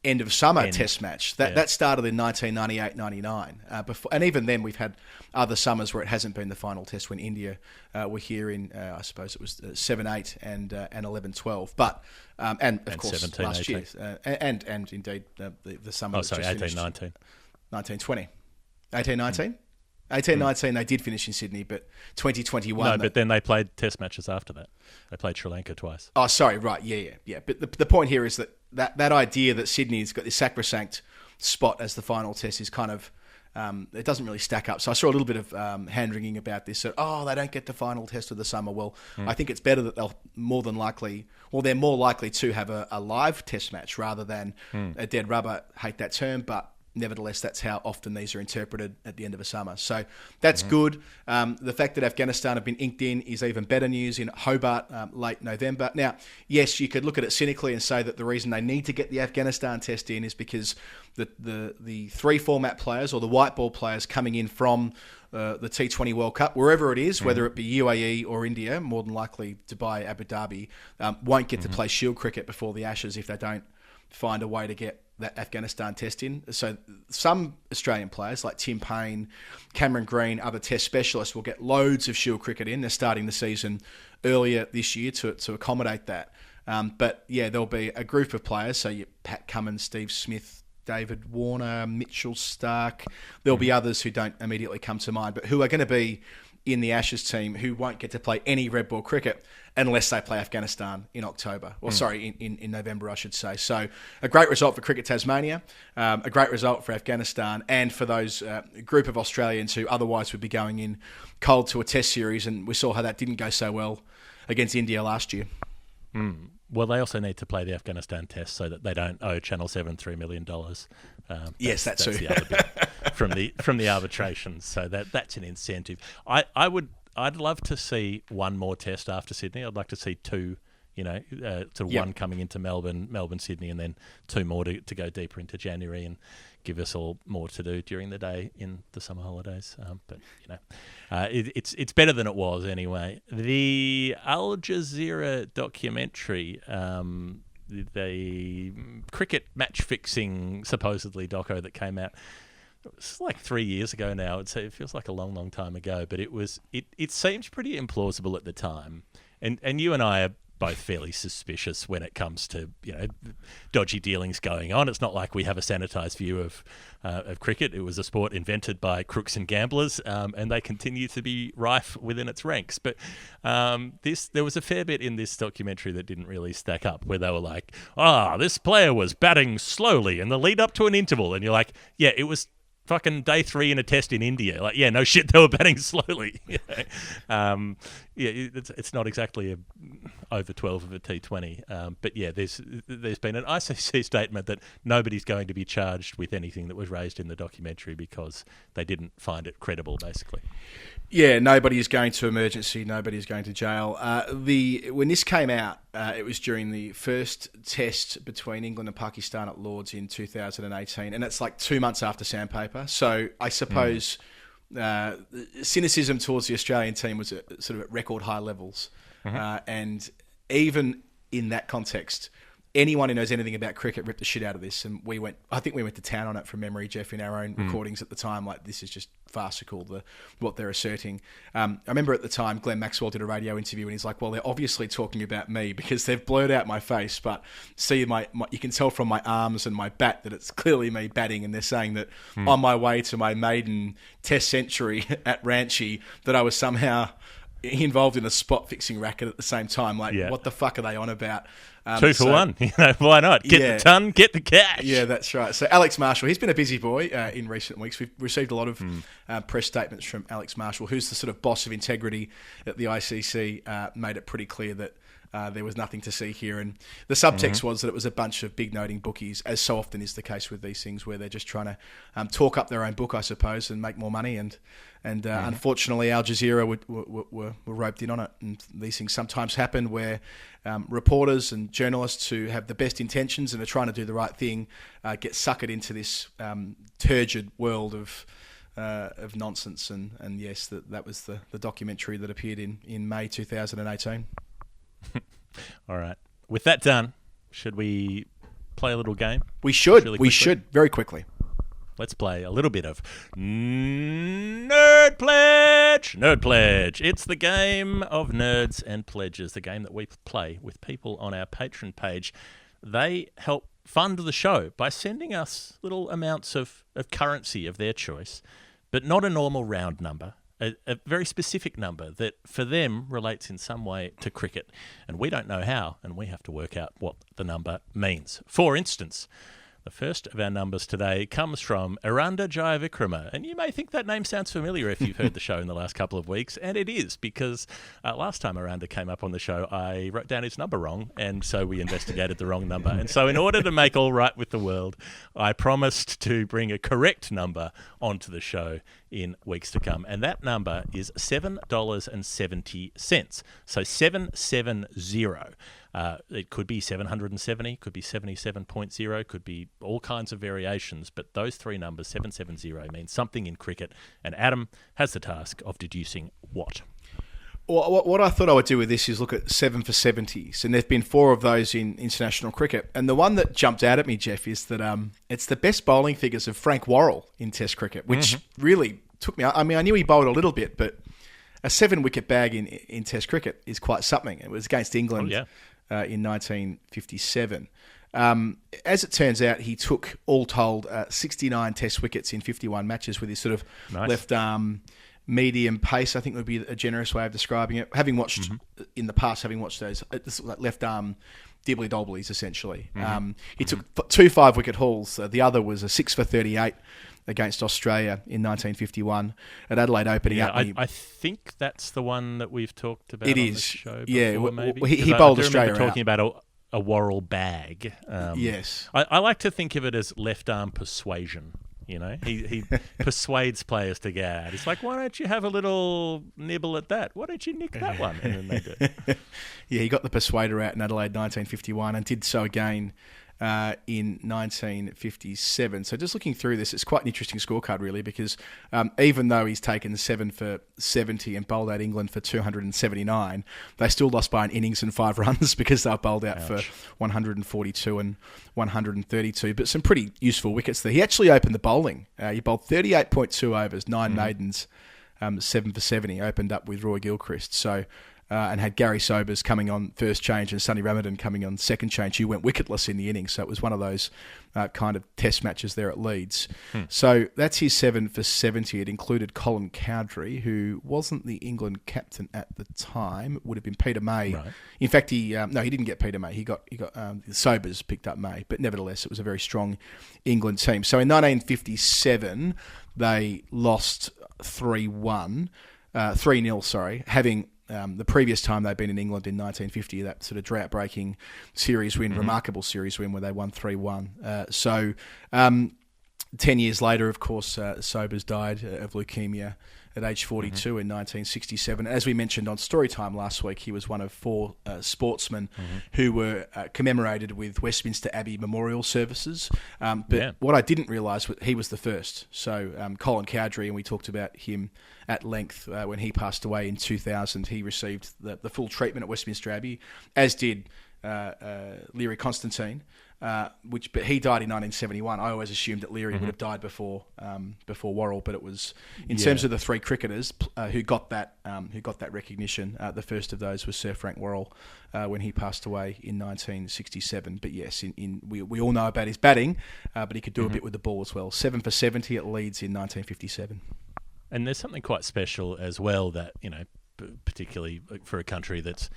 end of summer Test match. That started in 1998-99. Before, and even then, we've had other summers where it hasn't been the final Test, when India were here in, I suppose it was 7-8 and 11-12. But and of course 17, last 18. year, and indeed the summer. 18-19. 19-20. 18-19. 18-19 they did finish in Sydney, but 2021... No, but then they played Test matches after that. They played Sri Lanka twice. Oh, sorry, right, yeah. But the point here is that idea that Sydney's got this sacrosanct spot as the final Test is kind of... it doesn't really stack up. So I saw a little bit of hand-wringing about this. So, they don't get the final Test of the summer. Well, I think it's better that they're more likely to have a live Test match rather than a dead rubber. Hate that term, but... nevertheless, that's how often these are interpreted at the end of a summer. So that's good. The fact that Afghanistan have been inked in is even better news in Hobart late November. Now, yes, you could look at it cynically and say that the reason they need to get the Afghanistan test in is because the three format players or the white ball players coming in from the T20 World Cup, wherever it is, whether it be UAE or India, more than likely Dubai, Abu Dhabi, won't get to play Shield cricket before the Ashes if they don't find a way to get that Afghanistan test in. So some Australian players like Tim Payne, Cameron Green, other test specialists will get loads of Shield cricket in. They're starting the season earlier this year to accommodate that. But yeah, there'll be a group of players. So Pat Cummins, Steve Smith, David Warner, Mitchell Stark. There'll be others who don't immediately come to mind, but who are going to be in the Ashes team who won't get to play any red ball cricket unless they play Afghanistan in October. Or in November, I should say. So a great result for Cricket Tasmania, a great result for Afghanistan, and for those group of Australians who otherwise would be going in cold to a test series. And we saw how that didn't go so well against India last year. Well, they also need to play the Afghanistan test so that they don't owe Channel 7 $3 million. Yes, that's true. The other bit from the arbitration. So that's an incentive. I'd love to see one more test after Sydney. I'd like to see two, one coming into Melbourne, Sydney, and then two more to go deeper into January and give us all more to do during the day in the summer holidays. It's better than it was anyway. The Al Jazeera documentary, the cricket match fixing supposedly doco that came out, it's like 3 years ago now. It feels like a long, long time ago, but it seems pretty implausible at the time. And you and I are both fairly suspicious when it comes to dodgy dealings going on. It's not like we have a sanitized view of cricket. It was a sport invented by crooks and gamblers, and they continue to be rife within its ranks. But there was a fair bit in this documentary that didn't really stack up, where they were like, this player was batting slowly in the lead up to an interval, and you're like, yeah, it was fucking day 3 in a test in India. Like, yeah, no shit, they were batting slowly. It's not exactly a over 12 of a T20. But yeah, there's been an ICC statement that nobody's going to be charged with anything that was raised in the documentary because they didn't find it credible, basically. Yeah, nobody is going to emergency, nobody is going to jail. When this came out, it was during the first test between England and Pakistan at Lords in 2018, and it's like 2 months after sandpaper. So I suppose cynicism towards the Australian team was sort of at record high levels. And even in that context, anyone who knows anything about cricket ripped the shit out of this, and I think we went to town on it from memory, Geoff, in our own recordings at the time. Like, this is just farcical, what they're asserting. I remember at the time Glenn Maxwell did a radio interview, and he's like, well, they're obviously talking about me because they've blurred out my face, but see, you can tell from my arms and my bat that it's clearly me batting, and they're saying that on my way to my maiden Test century at Ranchi that I was somehow involved in a spot fixing racket at the same time. Like, what the fuck are they on about? 2 for 1. Why not? Get the ton, get the cash. Yeah, that's right. So Alex Marshall, he's been a busy boy in recent weeks. We've received a lot of press statements from Alex Marshall, who's the sort of boss of integrity at the ICC, made it pretty clear that there was nothing to see here. And the subtext was that it was a bunch of big noting bookies, as so often is the case with these things, where they're just trying to talk up their own book, I suppose, and make more money. And unfortunately, Al Jazeera were roped in on it. And these things sometimes happen where reporters and journalists who have the best intentions and are trying to do the right thing get suckered into this turgid world of nonsense. And yes, that was the documentary that appeared in May 2018. All right. With that done, should we play a little game? We should. We should, very quickly. Let's play a little bit of Nerd Pledge. Nerd Pledge. It's the game of nerds and pledges, the game that we play with people on our Patreon page. They help fund the show by sending us little amounts of currency of their choice, but not a normal round number. A very specific number that for them relates in some way to cricket. And we don't know how, and we have to work out what the number means. For instance, the first of our numbers today comes from Eranda Jayawickreme. And you may think that name sounds familiar if you've heard the show in the last couple of weeks. And it is, because last time Eranda came up on the show, I wrote down his number wrong. And so we investigated the wrong number. And so in order to make all right with the world, I promised to bring a correct number onto the show in weeks to come. And that number is $7.70. So 770. It could be 770, could be 77.0, could be all kinds of variations, but those three numbers, 770, means something in cricket, and Adam has the task of deducing what. Well, what I thought I would do with this is look at 7 for 70s, and there have been 4 of those in international cricket. And the one that jumped out at me, Geoff, is that it's the best bowling figures of Frank Worrell in Test cricket, which really took me. I mean, I knew he bowled a little bit, but a 7-wicket bag in Test cricket is quite something. It was against England. In 1957. As it turns out, he took, all told, 69 Test wickets in 51 matches with his sort of left arm medium pace, I think would be a generous way of describing it. Having watched in the past, those left arm dibbly-dobblies, essentially. He took 2 5-wicket hauls. The other was a 6 for 38 against Australia in 1951 at Adelaide Open. I think that's the one that we've talked about on the show before, maybe. He bowled Australia out. Talking about a Worrell bag. Yes. I like to think of it as left arm persuasion. You know, he persuades players to go out. He's like, why don't you have a little nibble at that? Why don't you nick that one? And then they do. Yeah, he got the persuader out in Adelaide 1951 and did so again in 1957. So just looking through this, it's quite an interesting scorecard, really, because even though he's taken 7 for 70 and bowled out England for 279, they still lost by an innings and 5 runs because they were bowled out for 142 and 132. But some pretty useful wickets there. He actually opened the bowling. He bowled 38.2 overs, 9 maidens, 7 for 70. Opened up with Roy Gilchrist. So and had Gary Sobers coming on first change and Sonny Ramadan coming on second change, who went wicketless in the innings. So it was one of those kind of test matches there at Leeds. So that's his 7 for 70. It included Colin Cowdrey, who wasn't the England captain at the time. It would have been Peter May. Right. In fact, he didn't get Peter May. He got Sobers picked up May. But nevertheless, it was a very strong England team. So in 1957, they lost 3-0, having the previous time they'd been in England in 1950, that sort of drought-breaking series win, remarkable series win where they won 3-1. 10 years later, of course, Sobers died of leukemia at age 42 in 1967. As we mentioned on Storytime last week, he was one of 4 sportsmen who were commemorated with Westminster Abbey memorial services. What I didn't realise was he was the first. So Colin Cowdrey, and we talked about him at length when he passed away in 2000. He received the full treatment at Westminster Abbey, as did Leary Constantine, but he died in 1971. I always assumed that Leary would have died before Worrell, but it was in terms of the three cricketers who got that recognition. The first of those was Sir Frank Worrell when he passed away in 1967. But yes, we all know about his batting, but he could do a bit with the ball as well. 7 for 70 at Leeds in 1957. And there's something quite special as well that, particularly for a country that's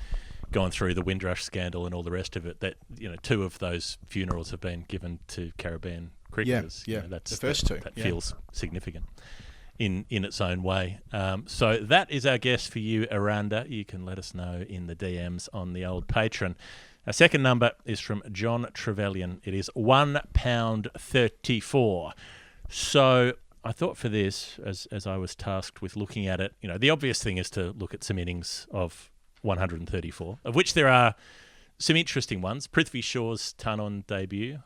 gone through the Windrush scandal and all the rest of it, that, two of those funerals have been given to Caribbean cricketers. Yeah, that's the first two. That feels significant in its own way. So that is our guest for you, Eranda. You can let us know in the DMs on the old Patreon. Our second number is from John Trevelyan. It is £1.34. So I thought for this, as I was tasked with looking at it, the obvious thing is to look at some innings of 134, of which there are some interesting ones. Prithvi Shaw's ton-on debut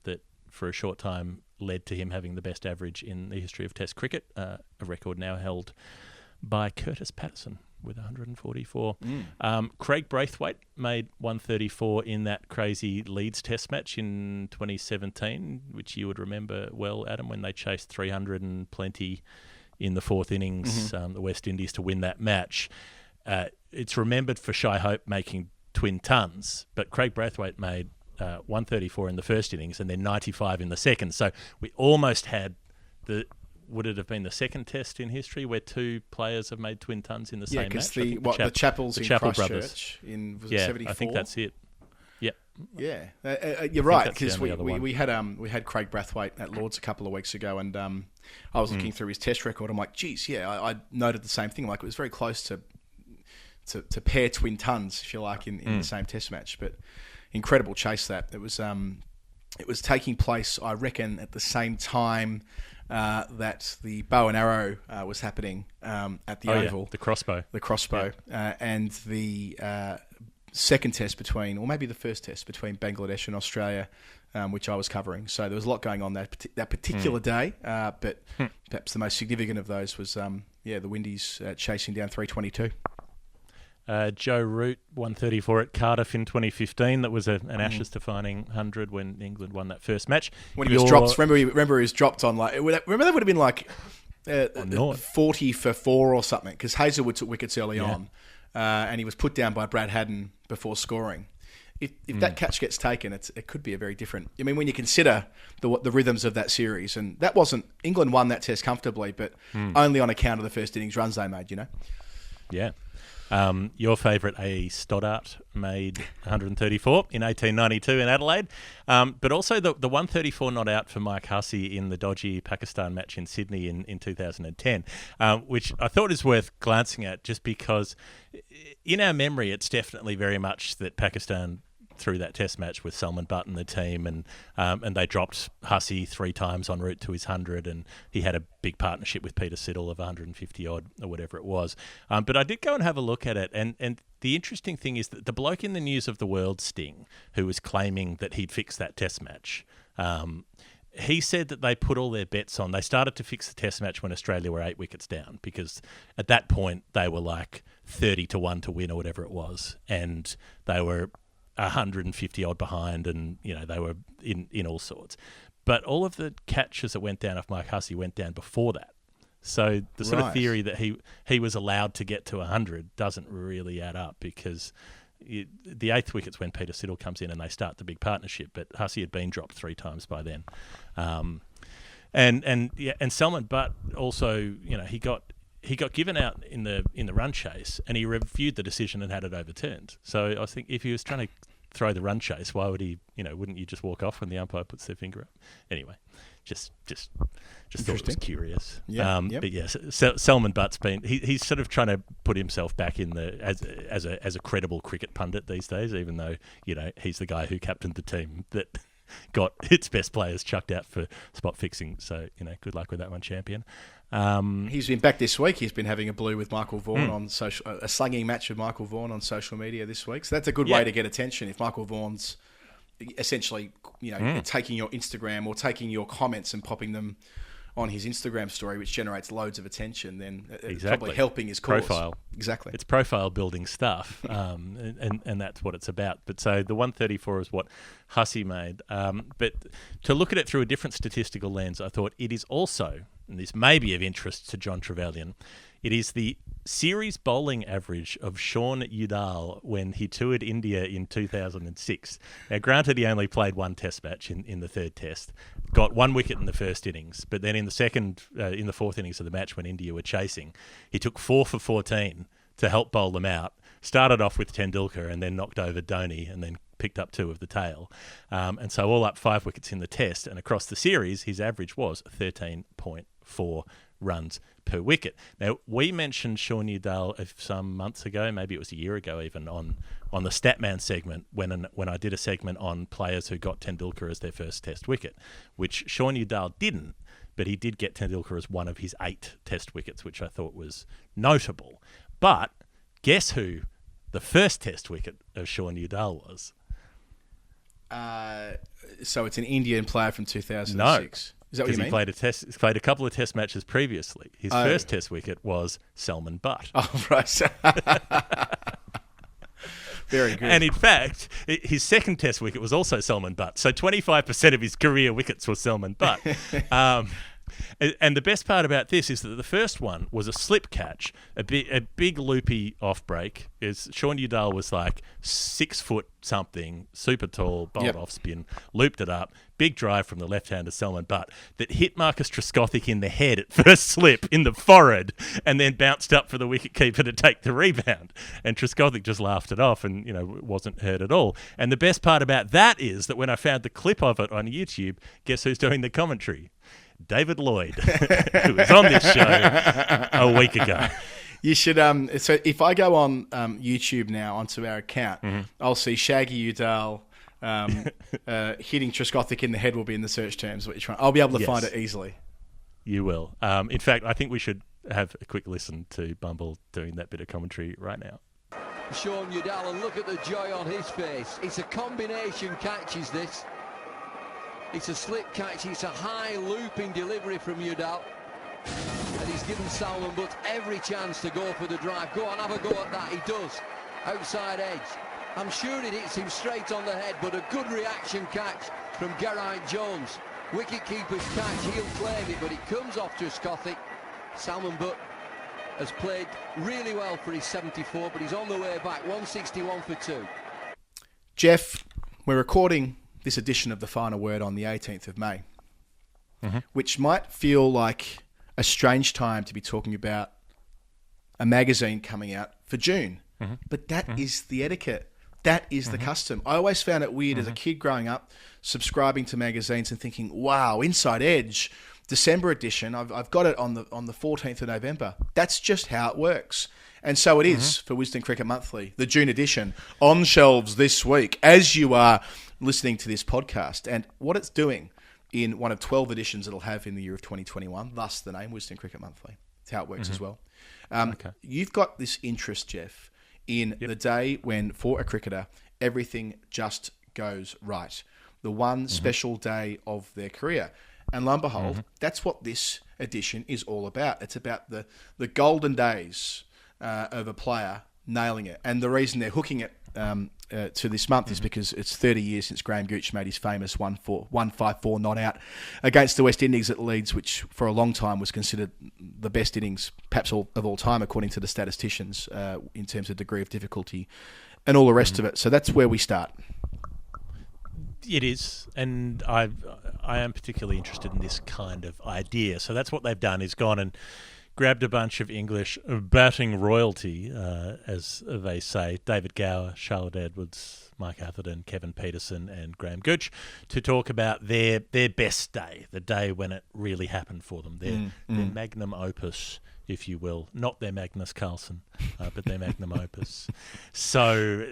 that for a short time led to him having the best average in the history of Test cricket, a record now held by Curtis Patterson with 144. Craig Braithwaite made 134 in that crazy Leeds Test match in 2017, which you would remember well, Adam, when they chased 300 and plenty in the fourth innings, the West Indies, to win that match. It's remembered for Shai Hope making twin tons, but Craig Braithwaite made 134 in the first innings and then 95 in the second. So we almost had would it have been the second Test in history where two players have made twin tons in the same match? The Chappells in Chappell Christchurch brothers. in 74? I think that's it. Yep. Yeah, you're right, because we had Craig Braithwaite at Lords a couple of weeks ago, and I was looking through his Test record. I'm like, geez, I noted the same thing. Like, it was very close to pair twin tons, if you like, in the same Test match. But incredible chase that. It was taking place, I reckon, at the same time that the bow and arrow was happening at the Oval. The crossbow. And the second Test between, or maybe the first Test between Bangladesh and Australia, which I was covering. So there was a lot going on that particular day, but perhaps the most significant of those was the Windies chasing down 322. Joe Root, 134 at Cardiff in 2015. That was an Ashes-defining 100 when England won that first match. When he was dropped, remember he was dropped on remember that would have been like 40 for 4 or something, because Hazelwood took wickets early on, and he was put down by Brad Haddon before scoring. If that catch gets taken, it could be a very different. I mean, when you consider the rhythms of that series, and that wasn't England won that Test comfortably, but only on account of the first innings runs they made. Yeah. Your favourite A.E. Stoddart made 134 in 1892 in Adelaide, but also the 134 not out for Mike Hussey in the dodgy Pakistan match in Sydney in 2010, which I thought is worth glancing at, just because in our memory it's definitely very much that Pakistan through that Test match with Salman Butt and the team, and they dropped Hussey 3 times en route to his 100, and he had a big partnership with Peter Siddle of 150 odd or whatever it was. But I did go and have a look at it, and the interesting thing is that the bloke in the News of the World sting, who was claiming that he'd fixed that Test match, he said that they put all their bets on. They started to fix the Test match when Australia were 8 wickets down, because at that point they were like 30-1 to win or whatever it was, and they were 150 odd behind, and they were in all sorts. But all of the catches that went down off Mike Hussey went down before that. So the sort of theory that he was allowed to get to 100 doesn't really add up, because the 8th wicket's when Peter Siddle comes in and they start the big partnership, but Hussey had been dropped 3 times by then. And Salman Butt also, he got given out in the run chase, and he reviewed the decision and had it overturned. So I think if he was trying to throw the run chase, why would he? Wouldn't you just walk off when the umpire puts their finger up? Anyway, just thought it was curious. But yes, Salman Butt's been he's sort of trying to put himself back in as a credible cricket pundit these days, even though he's the guy who captained the team that got its best players chucked out for spot fixing. So good luck with that one, champion. He's been back this week. He's been having a blue with Michael Vaughan on a slanging match with Michael Vaughan on social media this week. So that's a good way to get attention. If Michael Vaughan's essentially, taking your Instagram or taking your comments and popping them on his Instagram story, which generates loads of attention, then it's Exactly. probably helping his cause. Profile. Exactly. It's profile building stuff, and that's what it's about. But so the 134 is what Hussey made. But to look at it through a different statistical lens, I thought it is also, and this may be of interest to John Trevelyan, it is the series bowling average of Sean Udall when he toured India in 2006. Now, granted, he only played one test match in the third test, got 1 wicket in the first innings, but then in the fourth innings of the match when India were chasing, he took 4 for 14 to help bowl them out, started off with Tendulkar and then knocked over Dhoni and then picked up 2 of the tail. And so all up 5 wickets in the test, and across the series, his average was 13.4 runs per wicket. Now, we mentioned Sean Udall some months ago, maybe it was a year ago even, on the Statman segment when I did a segment on players who got Tendulkar as their first test wicket, which Sean Udall didn't, but he did get Tendulkar as one of his 8 test wickets, which I thought was notable. But guess who the first test wicket of Sean Udall was? So it's an Indian player from 2006. No. Is that what you mean? He's played a couple of test matches previously. His first test wicket was Salman Butt. Oh, right. Very good. And in fact, his second test wicket was also Salman Butt. So 25% of his career wickets were Salman Butt. And the best part about this is that the first one was a slip catch, a big loopy off break. Sean Udall was like 6 foot something, super tall, bowled off spin, looped it up, big drive from the left-hander Salman Butt that hit Marcus Trescothick in the head at first slip in the forehead and then bounced up for the wicketkeeper to take the rebound. And Trescothick just laughed it off and, wasn't hurt at all. And the best part about that is that when I found the clip of it on YouTube, guess who's doing the commentary? David Lloyd, who was on this show a week ago. You should. So if I go on YouTube now onto our account, I'll see Shaggy Udall hitting Trescothick in the head. Will be in the search terms. What you're trying. I'll be able to find it easily. You will. In fact, I think we should have a quick listen to Bumble doing that bit of commentary right now. Sean Udall, and look at the joy on his face. It's a combination catch, is this? It's a slip catch, it's a high looping delivery from Udall. And he's given Salman Butt every chance to go for the drive. Go on, have a go at that. He does. Outside edge. I'm sure it hits him straight on the head, but a good reaction catch from Geraint Jones. Wicket-keeper's catch, he'll claim it, but it comes off Trescothick. Salman Butt has played really well for his 74, but he's on the way back. 161 for 2. Geoff, we're recording this edition of The Final Word on the 18th of May, which might feel like a strange time to be talking about a magazine coming out for June. But that is the etiquette. That is the custom. I always found it weird as a kid growing up, subscribing to magazines and thinking, wow, Inside Edge, December edition, I've got it on the 14th of November. That's just how it works. And so it is for Wisden Cricket Monthly, the June edition, on shelves this week, as you are listening to this podcast. And what it's doing in one of 12 editions it'll have in the year of 2021, thus the name Wisden Cricket Monthly. That's how it works as well. You've got this interest, Geoff, in the day when, for a cricketer, everything just goes right. The one special day of their career. And lo and behold, that's what this edition is all about. It's about the golden days of a player nailing it. And the reason they're hooking it to this month is because it's 30 years since Graham Gooch made his famous 154 not out against the West Indies at Leeds, which for a long time was considered the best innings perhaps of all time, according to the statisticians, in terms of degree of difficulty and all the rest of it. So that's where we start. It is, and I am particularly interested in this kind of idea. So that's what they've done, is gone and grabbed a bunch of English batting royalty, as they say, David Gower, Charlotte Edwards, Mike Atherton, Kevin Peterson and Graham Gooch, to talk about their best day, the day when it really happened for them, their magnum opus, if you will, not their Magnus Carlsen, but their magnum opus. So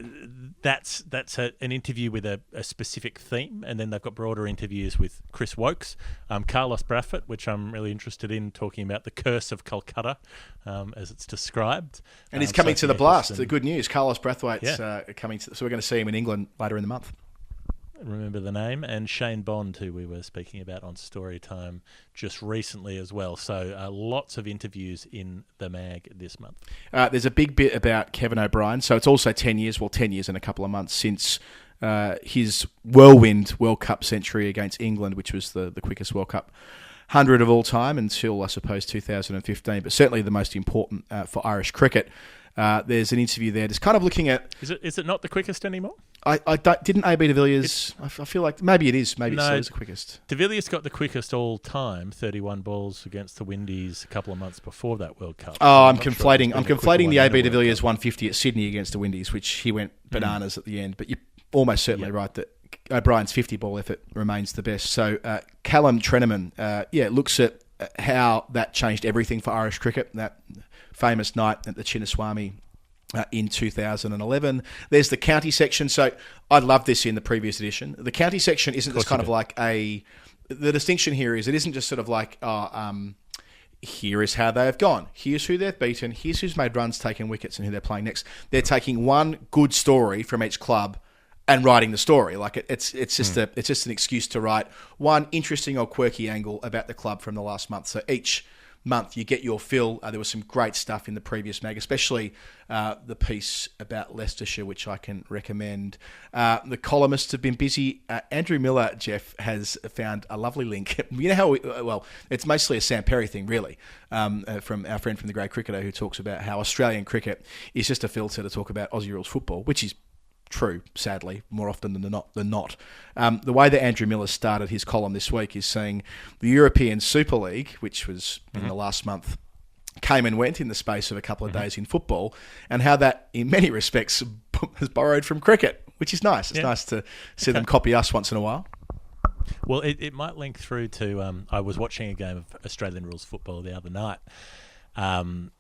that's an interview with a specific theme, and then they've got broader interviews with Chris Wokes, Carlos Brathwaite, which I'm really interested in, talking about the curse of Kolkata, as it's described. And he's coming to the Blast. The good news, Carlos Brathwaite's coming to, so we're going to see him in England later in the month. remember the name, and Shane Bond, who we were speaking about on Storytime just recently as well. So lots of interviews in the mag this month. There's a big bit about Kevin O'Brien. So it's also 10 years and a couple of months since his whirlwind World Cup century against England, which was the quickest World Cup 100 of all time until, I suppose, 2015, but certainly the most important for Irish cricket. There's an interview there just kind of looking at... Is it not the quickest anymore? Didn't AB de Villiers... I feel like maybe it is. Maybe it still is the quickest. De Villiers got the quickest all time, 31 balls against the Windies a couple of months before that World Cup. Oh, I'm conflating the AB de Villiers 150 at Sydney against the Windies, which he went bananas at the end. But you're almost certainly right that O'Brien's 50-ball effort remains the best. So Callum Treneman, looks at how that changed everything for Irish cricket, that famous night at the Chinnaswamy in 2011. There's the county section. So I love this in the previous edition. The county section isn't just kind of like the distinction here is it isn't just sort of like, here is how they have gone. Here's who they've beaten. Here's who's made runs, taken wickets, and who they're playing next. They're taking one good story from each club and writing the story. Like it's just an excuse to write one interesting or quirky angle about the club from the last month. So each month you get your fill. There was some great stuff in the previous mag, especially the piece about Leicestershire, which I can recommend. The columnists have been busy. Andrew Miller, Geoff, has found a lovely link. You know how it's mostly a Sam Perry thing, really, from our friend from the Grey Cricketer, who talks about how Australian cricket is just a filter to talk about Aussie rules football, which is true, sadly, more often than not. The way that Andrew Miller started his column this week is saying the European Super League, which was in the last month, came and went in the space of a couple of days in football, and how that, in many respects, has borrowed from cricket, which is nice. It's nice to see them copy us once in a while. Well, it might link through to... I was watching a game of Australian rules football the other night on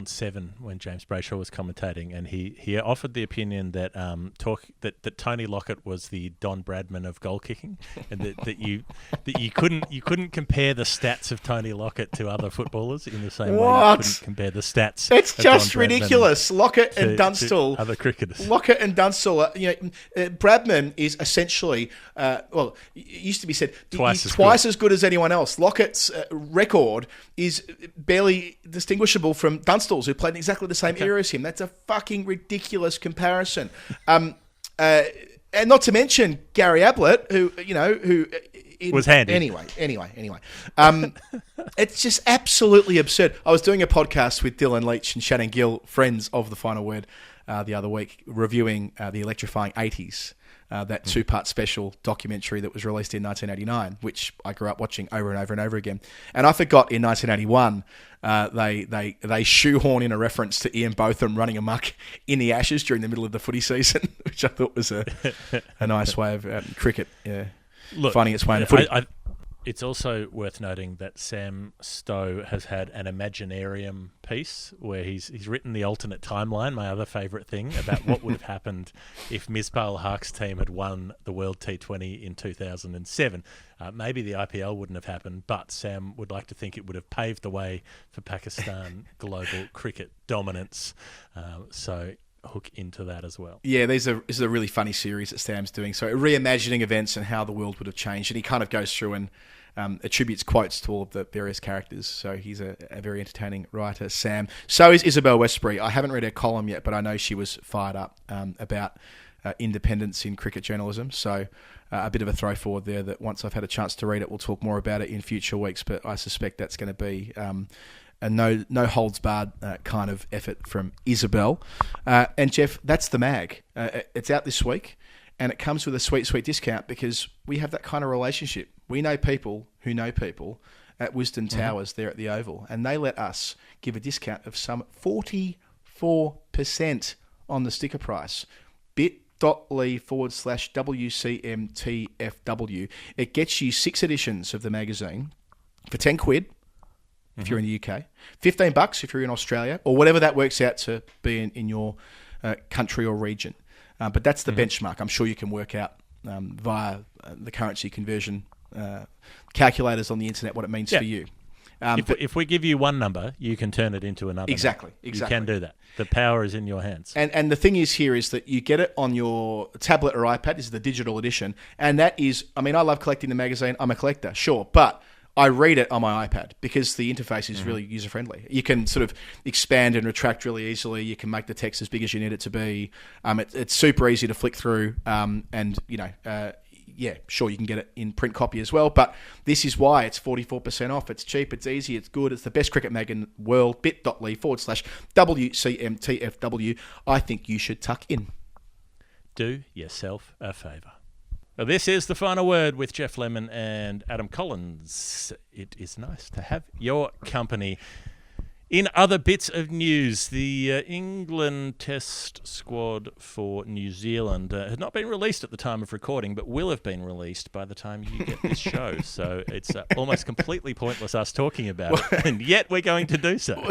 7 when James Brayshaw was commentating, and he offered the opinion that that Tony Lockett was the Don Bradman of goal kicking, and that you couldn't compare the stats of Tony Lockett to other footballers in the same way you couldn't compare the stats. It's of just Don ridiculous. Lockett and Dunstall, other cricketers. Lockett and Dunstall. Bradman is essentially it used to be said twice as good as anyone else. Lockett's record is barely distinguishable from Dunstall's, who played in exactly the same era as him. That's a fucking ridiculous comparison. And not to mention Gary Ablett, who was handy. Anyway. It's just absolutely absurd. I was doing a podcast with Dylan Leach and Shannon Gill, friends of The Final Word, the other week, reviewing the electrifying 80s. That two-part special documentary that was released in 1989, which I grew up watching over and over and over again. And I forgot in 1981 they shoehorn in a reference to Ian Botham running amok in the Ashes during the middle of the footy season, which I thought was a nice way of cricket finding its way in the footy. It's also worth noting that Sam Stowe has had an Imaginarium piece where he's written the alternate timeline, my other favourite thing, about what would have happened if Misbah-ul-Haq's team had won the World T20 in 2007. Maybe the IPL wouldn't have happened, but Sam would like to think it would have paved the way for Pakistan global cricket dominance. So hook into that as well. Yeah, this is a really funny series that Sam's doing. So reimagining events and how the world would have changed. And he kind of goes through and attributes quotes to all of the various characters. So he's a very entertaining writer, Sam. So is Isabel Westbury. I haven't read her column yet, but I know she was fired up about independence in cricket journalism. So a bit of a throw forward there that once I've had a chance to read it, we'll talk more about it in future weeks. But I suspect that's going to be... a no holds barred kind of effort from Isabel. And Geoff, that's the mag. It's out this week, and it comes with a sweet, sweet discount because we have that kind of relationship. We know people who know people at Wisden Towers there at the Oval, and they let us give a discount of some 44% on the sticker price. bit.ly/WCMTFW. It gets you 6 editions of the magazine for 10 quid. If you're in the UK, $15 if you're in Australia, or whatever that works out to be in your country or region. But that's the benchmark. I'm sure you can work out via the currency conversion calculators on the internet what it means for you. If we give you one number, you can turn it into another. Exactly. You can do that. The power is in your hands. And the thing is here is that you get it on your tablet or iPad. This is the digital edition. And that is, I mean, I love collecting the magazine. I'm a collector, sure. But I read it on my iPad because the interface is really user-friendly. You can sort of expand and retract really easily. You can make the text as big as you need it to be. It's super easy to flick through. And, sure, you can get it in print copy as well. But this is why it's 44% off. It's cheap, it's easy, it's good. It's the best cricket mag in the world. bit.ly/WCMTFW. I think you should tuck in. Do yourself a favour. Well, this is The Final Word with Geoff Lemon and Adam Collins. It is nice to have your company. In other bits of news, the England Test squad for New Zealand had not been released at the time of recording, but will have been released by the time you get this show. So it's almost completely pointless us talking about it, and yet we're going to do so.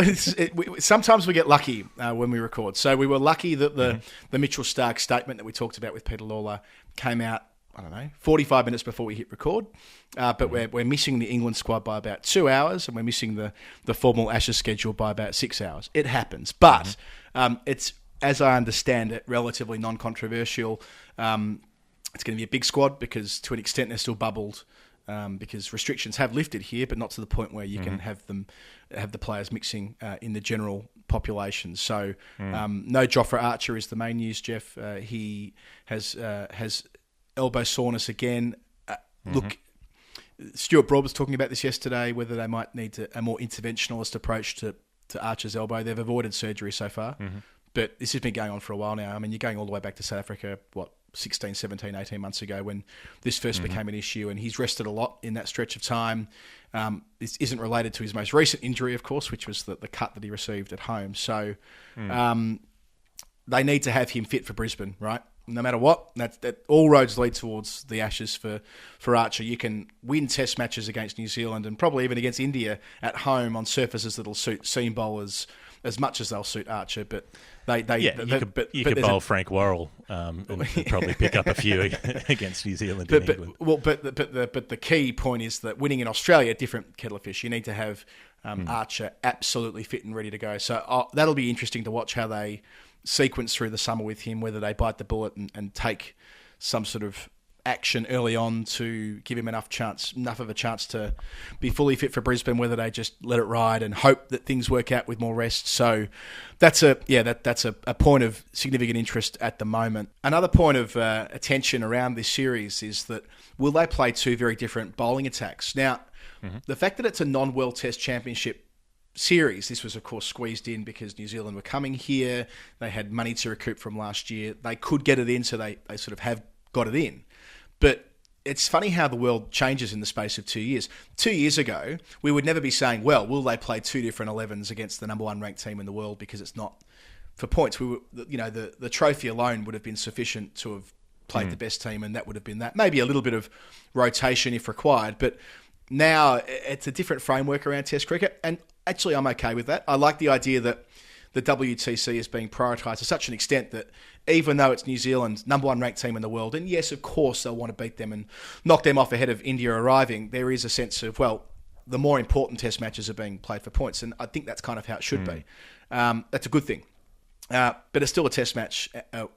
Sometimes we get lucky when we record. So we were lucky that the Mitchell Stark statement that we talked about with Peter Lalor came out, 45 minutes before we hit record. But we're missing the England squad by about 2 hours, and we're missing the formal Ashes schedule by about 6 hours. It happens. But it's, as I understand it, relatively non-controversial. It's going to be a big squad because, to an extent, they're still bubbled because restrictions have lifted here, but not to the point where you can have the players mixing in the general population. So no Jofra Archer is the main news, Geoff. He has elbow soreness again. Look, Stuart Broad was talking about this yesterday, whether they might need a more interventionalist approach to Archer's elbow. They've avoided surgery so far, but this has been going on for a while now. I mean, you're going all the way back to South Africa, 16, 17, 18 months ago when this first became an issue, and he's rested a lot in that stretch of time. This isn't related to his most recent injury, of course, which was the cut that he received at home. So they need to have him fit for Brisbane, right? No matter what, that all roads lead towards the Ashes for Archer. You can win Test matches against New Zealand and probably even against India at home on surfaces that'll suit seam bowlers as much as they'll suit Archer. But you could bowl Frank Worrell and probably pick up a few against New Zealand in England. But the key point is that winning in Australia, different kettle of fish. You need to have Archer absolutely fit and ready to go. So that'll be interesting to watch how they sequence through the summer with him, whether they bite the bullet and take some sort of action early on to give him enough of a chance to be fully fit for Brisbane, whether they just let it ride and hope that things work out with more rest. So that's a point of significant interest at the moment. Another point of attention around this series is that will they play two very different bowling attacks? Now, the fact that it's a non-World Test Championship series, this was of course squeezed in because New Zealand were coming here, they had money to recoup from last year, they could get it in, so they sort of have got it in. But it's funny how the world changes in the space of 2 years. 2 years ago, we would never be saying, well, will they play two different 11s against the number one ranked team in the world, because it's not for points. The trophy alone would have been sufficient to have played the best team, and that would have been that. Maybe a little bit of rotation if required, but now it's a different framework around Test cricket, and actually I'm okay with that. I like the idea that the WTC is being prioritised to such an extent that even though it's New Zealand's number one ranked team in the world, and yes, of course, they'll want to beat them and knock them off ahead of India arriving, there is a sense of, well, the more important Test matches are being played for points, and I think that's kind of how it should be. That's a good thing. But it's still a Test match,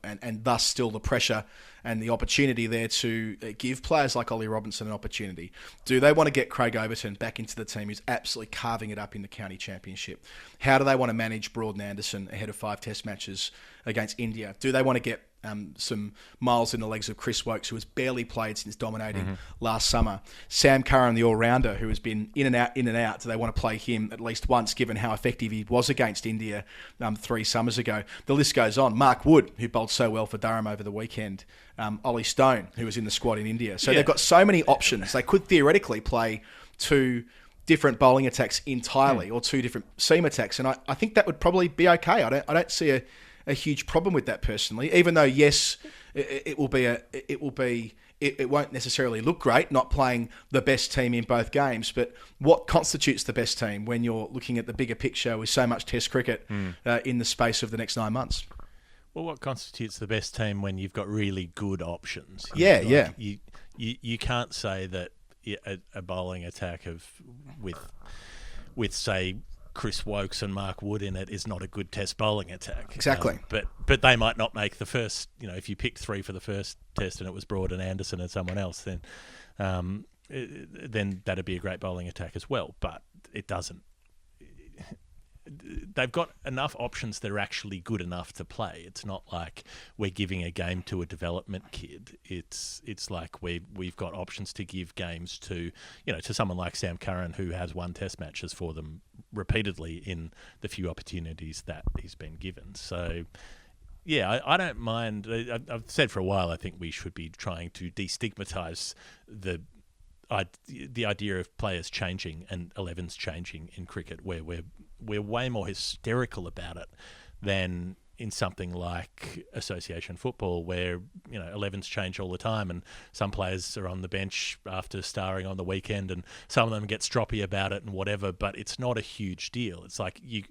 and thus still the pressure and the opportunity there to give players like Ollie Robinson an opportunity. Do they want to get Craig Overton back into the team who's absolutely carving it up in the county championship? How do they want to manage Broad and Anderson ahead of 5 Test matches against India? Do they want to get some miles in the legs of Chris Wokes, who has barely played since dominating last summer? Sam Curran, the all-rounder, who has been in and out. Do they want to play him at least once, given how effective he was against India 3 summers ago? The list goes on. Mark Wood, who bowled so well for Durham over the weekend. Ollie Stone, who was in the squad in India. So they've got so many options. They could theoretically play 2 different bowling attacks entirely, or 2 different seam attacks, and I think that would probably be okay. I don't see a huge problem with that personally, even though yes, it won't necessarily look great not playing the best team in both games. But what constitutes the best team when you're looking at the bigger picture with so much Test cricket in the space of the next 9 months? Well, what constitutes the best team when you've got really good options? You can't say that a bowling attack with with say Chris Wokes and Mark Wood in it is not a good Test bowling attack. Exactly. But they might not make the first. If you picked 3 for the first Test and it was Broad and Anderson and someone else, then that'd be a great bowling attack as well. But it doesn't. They've got enough options that are actually good enough to play. It's not like we're giving a game to a development kid. It's like we've got options to give games to someone like Sam Curran, who has won Test matches for them repeatedly in the few opportunities that he's been given. So yeah, I don't mind. I've said for a while I think we should be trying to destigmatise the idea of players changing and 11s changing in cricket, where we're way more hysterical about it than in something like association football, where 11s change all the time, and some players are on the bench after starring on the weekend, and some of them get stroppy about it and whatever. But it's not a huge deal. It's like you're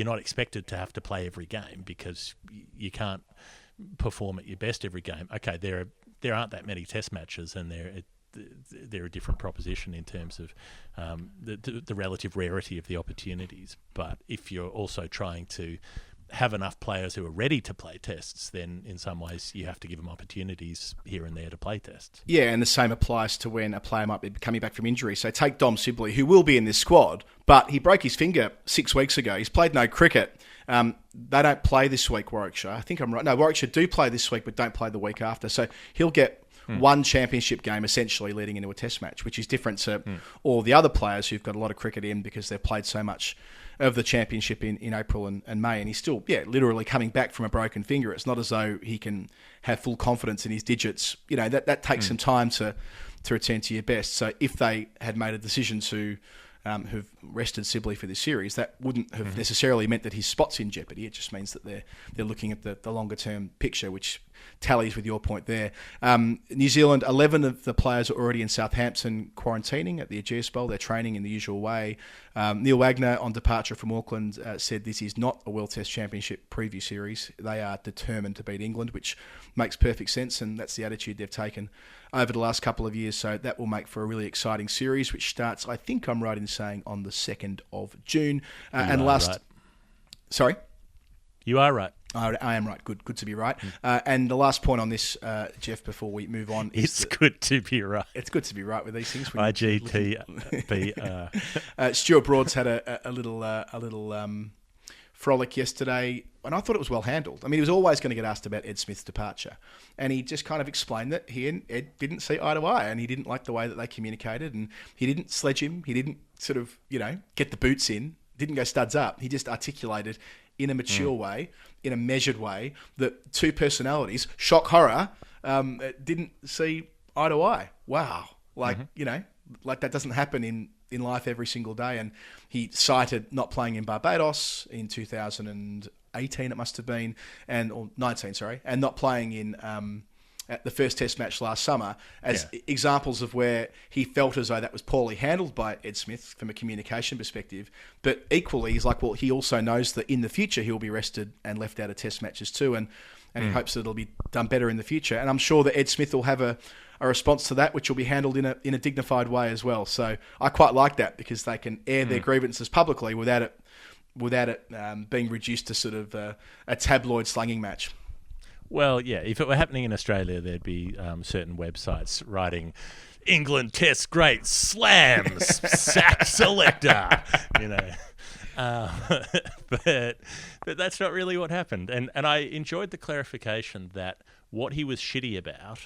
not expected to have to play every game because you can't perform at your best every game. Okay, there aren't that many Test matches, and they're a different proposition in terms of the relative rarity of the opportunities. But if you're also trying to have enough players who are ready to play Tests, then in some ways you have to give them opportunities here and there to play Tests. Yeah, and the same applies to when a player might be coming back from injury. So take Dom Sibley, who will be in this squad, but he broke his finger 6 weeks ago. He's played no cricket. They don't play this week, Warwickshire. I think I'm right. No, Warwickshire do play this week, but don't play the week after. So he'll get one championship game essentially leading into a Test match, which is different to all the other players who've got a lot of cricket in because they've played so much of the championship in April and May. And he's still, literally coming back from a broken finger. It's not as though he can have full confidence in his digits. That takes some time to return to your best. So if they had made a decision to have rested Sibley for this series, that wouldn't have necessarily meant that his spot's in jeopardy. It just means that they're looking at the longer term picture, which tallies with your point there. New Zealand, 11 of the players are already in Southampton quarantining at the Ageas Bowl. They're training in the usual way. Neil Wagner, on departure from Auckland, said this is not a World Test Championship preview series. They are determined to beat England, which makes perfect sense, and that's the attitude they've taken over the last couple of years. So that will make for a really exciting series, which starts, I think I'm right in saying, on the 2nd of June. Right. Sorry? You are right. I am right. Good to be right. And the last point on this, Geoff, before we move on, it's good to be right. It's good to be right with these things. IGTBR. Stuart Broad's had a little frolic yesterday, and I thought it was well handled. I mean, he was always going to get asked about Ed Smith's departure, and he just kind of explained that he and Ed didn't see eye to eye, and he didn't like the way that they communicated, and he didn't sledge him. He didn't sort of, get the boots in. Didn't go studs up. He just articulated in a mature way, in a measured way, that two personalities, shock horror, didn't see eye to eye. Wow. Like that doesn't happen in life every single day. And he cited not playing in Barbados in 2018, it must have been, or 19, sorry, and not playing in at the first Test match last summer as examples of where he felt as though that was poorly handled by Ed Smith from a communication perspective. But equally, he's like, well, he also knows that in the future he'll be rested and left out of Test matches too, and he hopes that it'll be done better in the future. And I'm sure that Ed Smith will have a response to that, which will be handled in a dignified way as well. So I quite like that, because they can air their grievances publicly without it being reduced to sort of a tabloid slanging match. Well, yeah, if it were happening in Australia, there'd be certain websites writing, England Test great, slams, sack selector, but that's not really what happened. And I enjoyed the clarification that what he was shitty about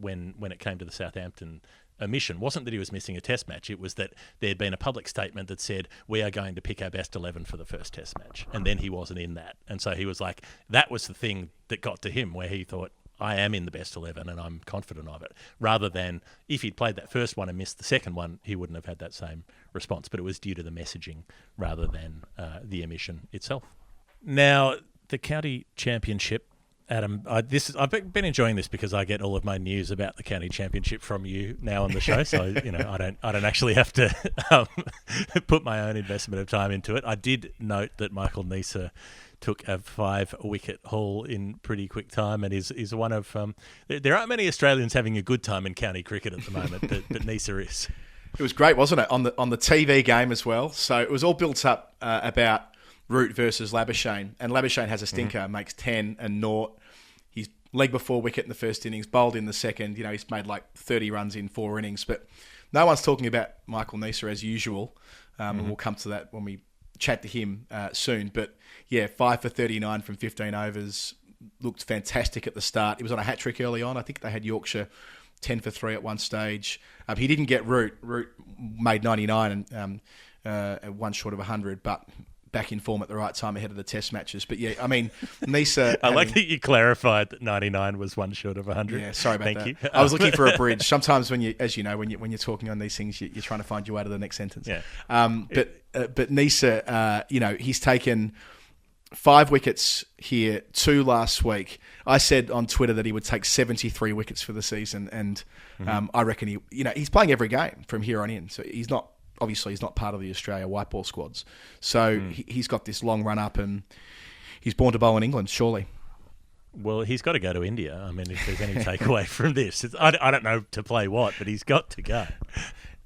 when it came to the Southampton omission wasn't that he was missing a Test match. It was that there'd been a public statement that said, we are going to pick our best 11 for the first Test match. And then he wasn't in that. And so he was like, that was the thing that got to him, where he thought, I am in the best 11 and I'm confident of it. Rather than if he'd played that first one and missed the second one, he wouldn't have had that same response. But it was due to the messaging rather than the omission itself. Now, the county championship, Adam, I've been enjoying this because I get all of my news about the county championship from you now on the show, so I don't actually have to put my own investment of time into it. I did note that Michael Neser took a 5-wicket haul in pretty quick time, and is one of there aren't many Australians having a good time in county cricket at the moment, but Neser is. It was great, wasn't it? On the TV game as well. So it was all built up about Root versus Labuschagne. And Labuschagne has a stinker, makes 10 and 0. He's leg before wicket in the first innings, bowled in the second. You know, he's made like 30 runs in 4 innings. But no one's talking about Michael Neser as usual. And we'll come to that when we chat to him soon. But yeah, 5 for 39 from 15 overs. Looked fantastic at the start. He was on a hat-trick early on. I think they had Yorkshire 10 for 3 at one stage. He didn't get Root. Root made 99 and one short of 100, but back in form at the right time ahead of the test matches. But yeah, I mean, Neser... I like that you clarified that 99 was one short of 100. Yeah, sorry about that. Thank you. I was looking for a bridge. Sometimes when you, as you know, when you're talking on these things, you're trying to find your way to the next sentence. Yeah. But Neser, he's taken 5 wickets here, 2 last week. I said on Twitter that he would take 73 wickets for the season, and I reckon he's playing every game from here on in. So he's not part of the Australia white ball squads. So he's got this long run up, and he's born to bowl in England, surely. Well, he's got to go to India. I mean, if there's any takeaway from this, I don't know to play what, but he's got to go.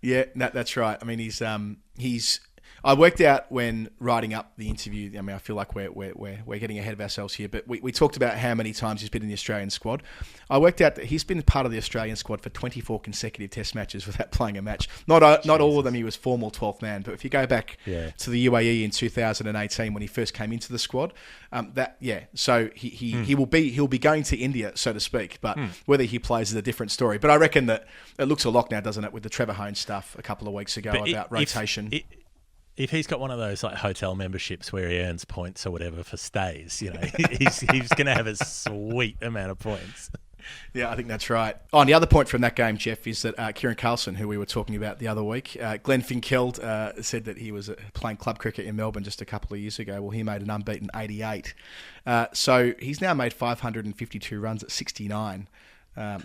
Yeah, that's right. I mean, he's. I worked out when writing up the interview. I mean, I feel like we're getting ahead of ourselves here, but we talked about how many times he's been in the Australian squad. I worked out that he's been part of the Australian squad for 24 consecutive Test matches without playing a match. Not all of them. He was formal 12th man, but if you go back to the UAE in 2018 when he first came into the squad, so he'll be going to India, so to speak. But whether he plays is a different story. But I reckon that it looks a lock now, doesn't it, with the Trevor Hone stuff a couple of weeks ago about rotation. If he's got one of those like hotel memberships where he earns points or whatever for stays, he's going to have a sweet amount of points. Yeah, I think that's right. Oh, and the other point from that game, Geoff, is that Kieran Carlson, who we were talking about the other week, Glenn Finkeld said that he was playing club cricket in Melbourne just a couple of years ago. Well, he made an unbeaten 88. So he's now made 552 runs at 69.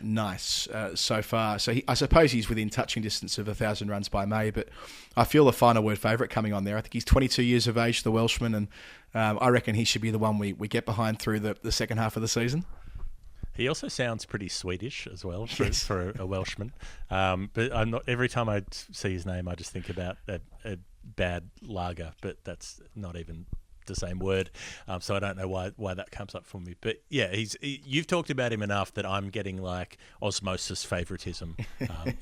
Nice so far. So I suppose he's within touching distance of 1,000 runs by May, but I feel a final word favourite coming on there. I think he's 22 years of age, the Welshman, and I reckon he should be the one we get behind through the second half of the season. He also sounds pretty Swedish as well for a Welshman. But I'm not. Every time I see his name, I just think about a bad lager, but that's not even the same word, so I don't know why that comes up for me. But yeah, you've talked about him enough that I'm getting like osmosis favoritism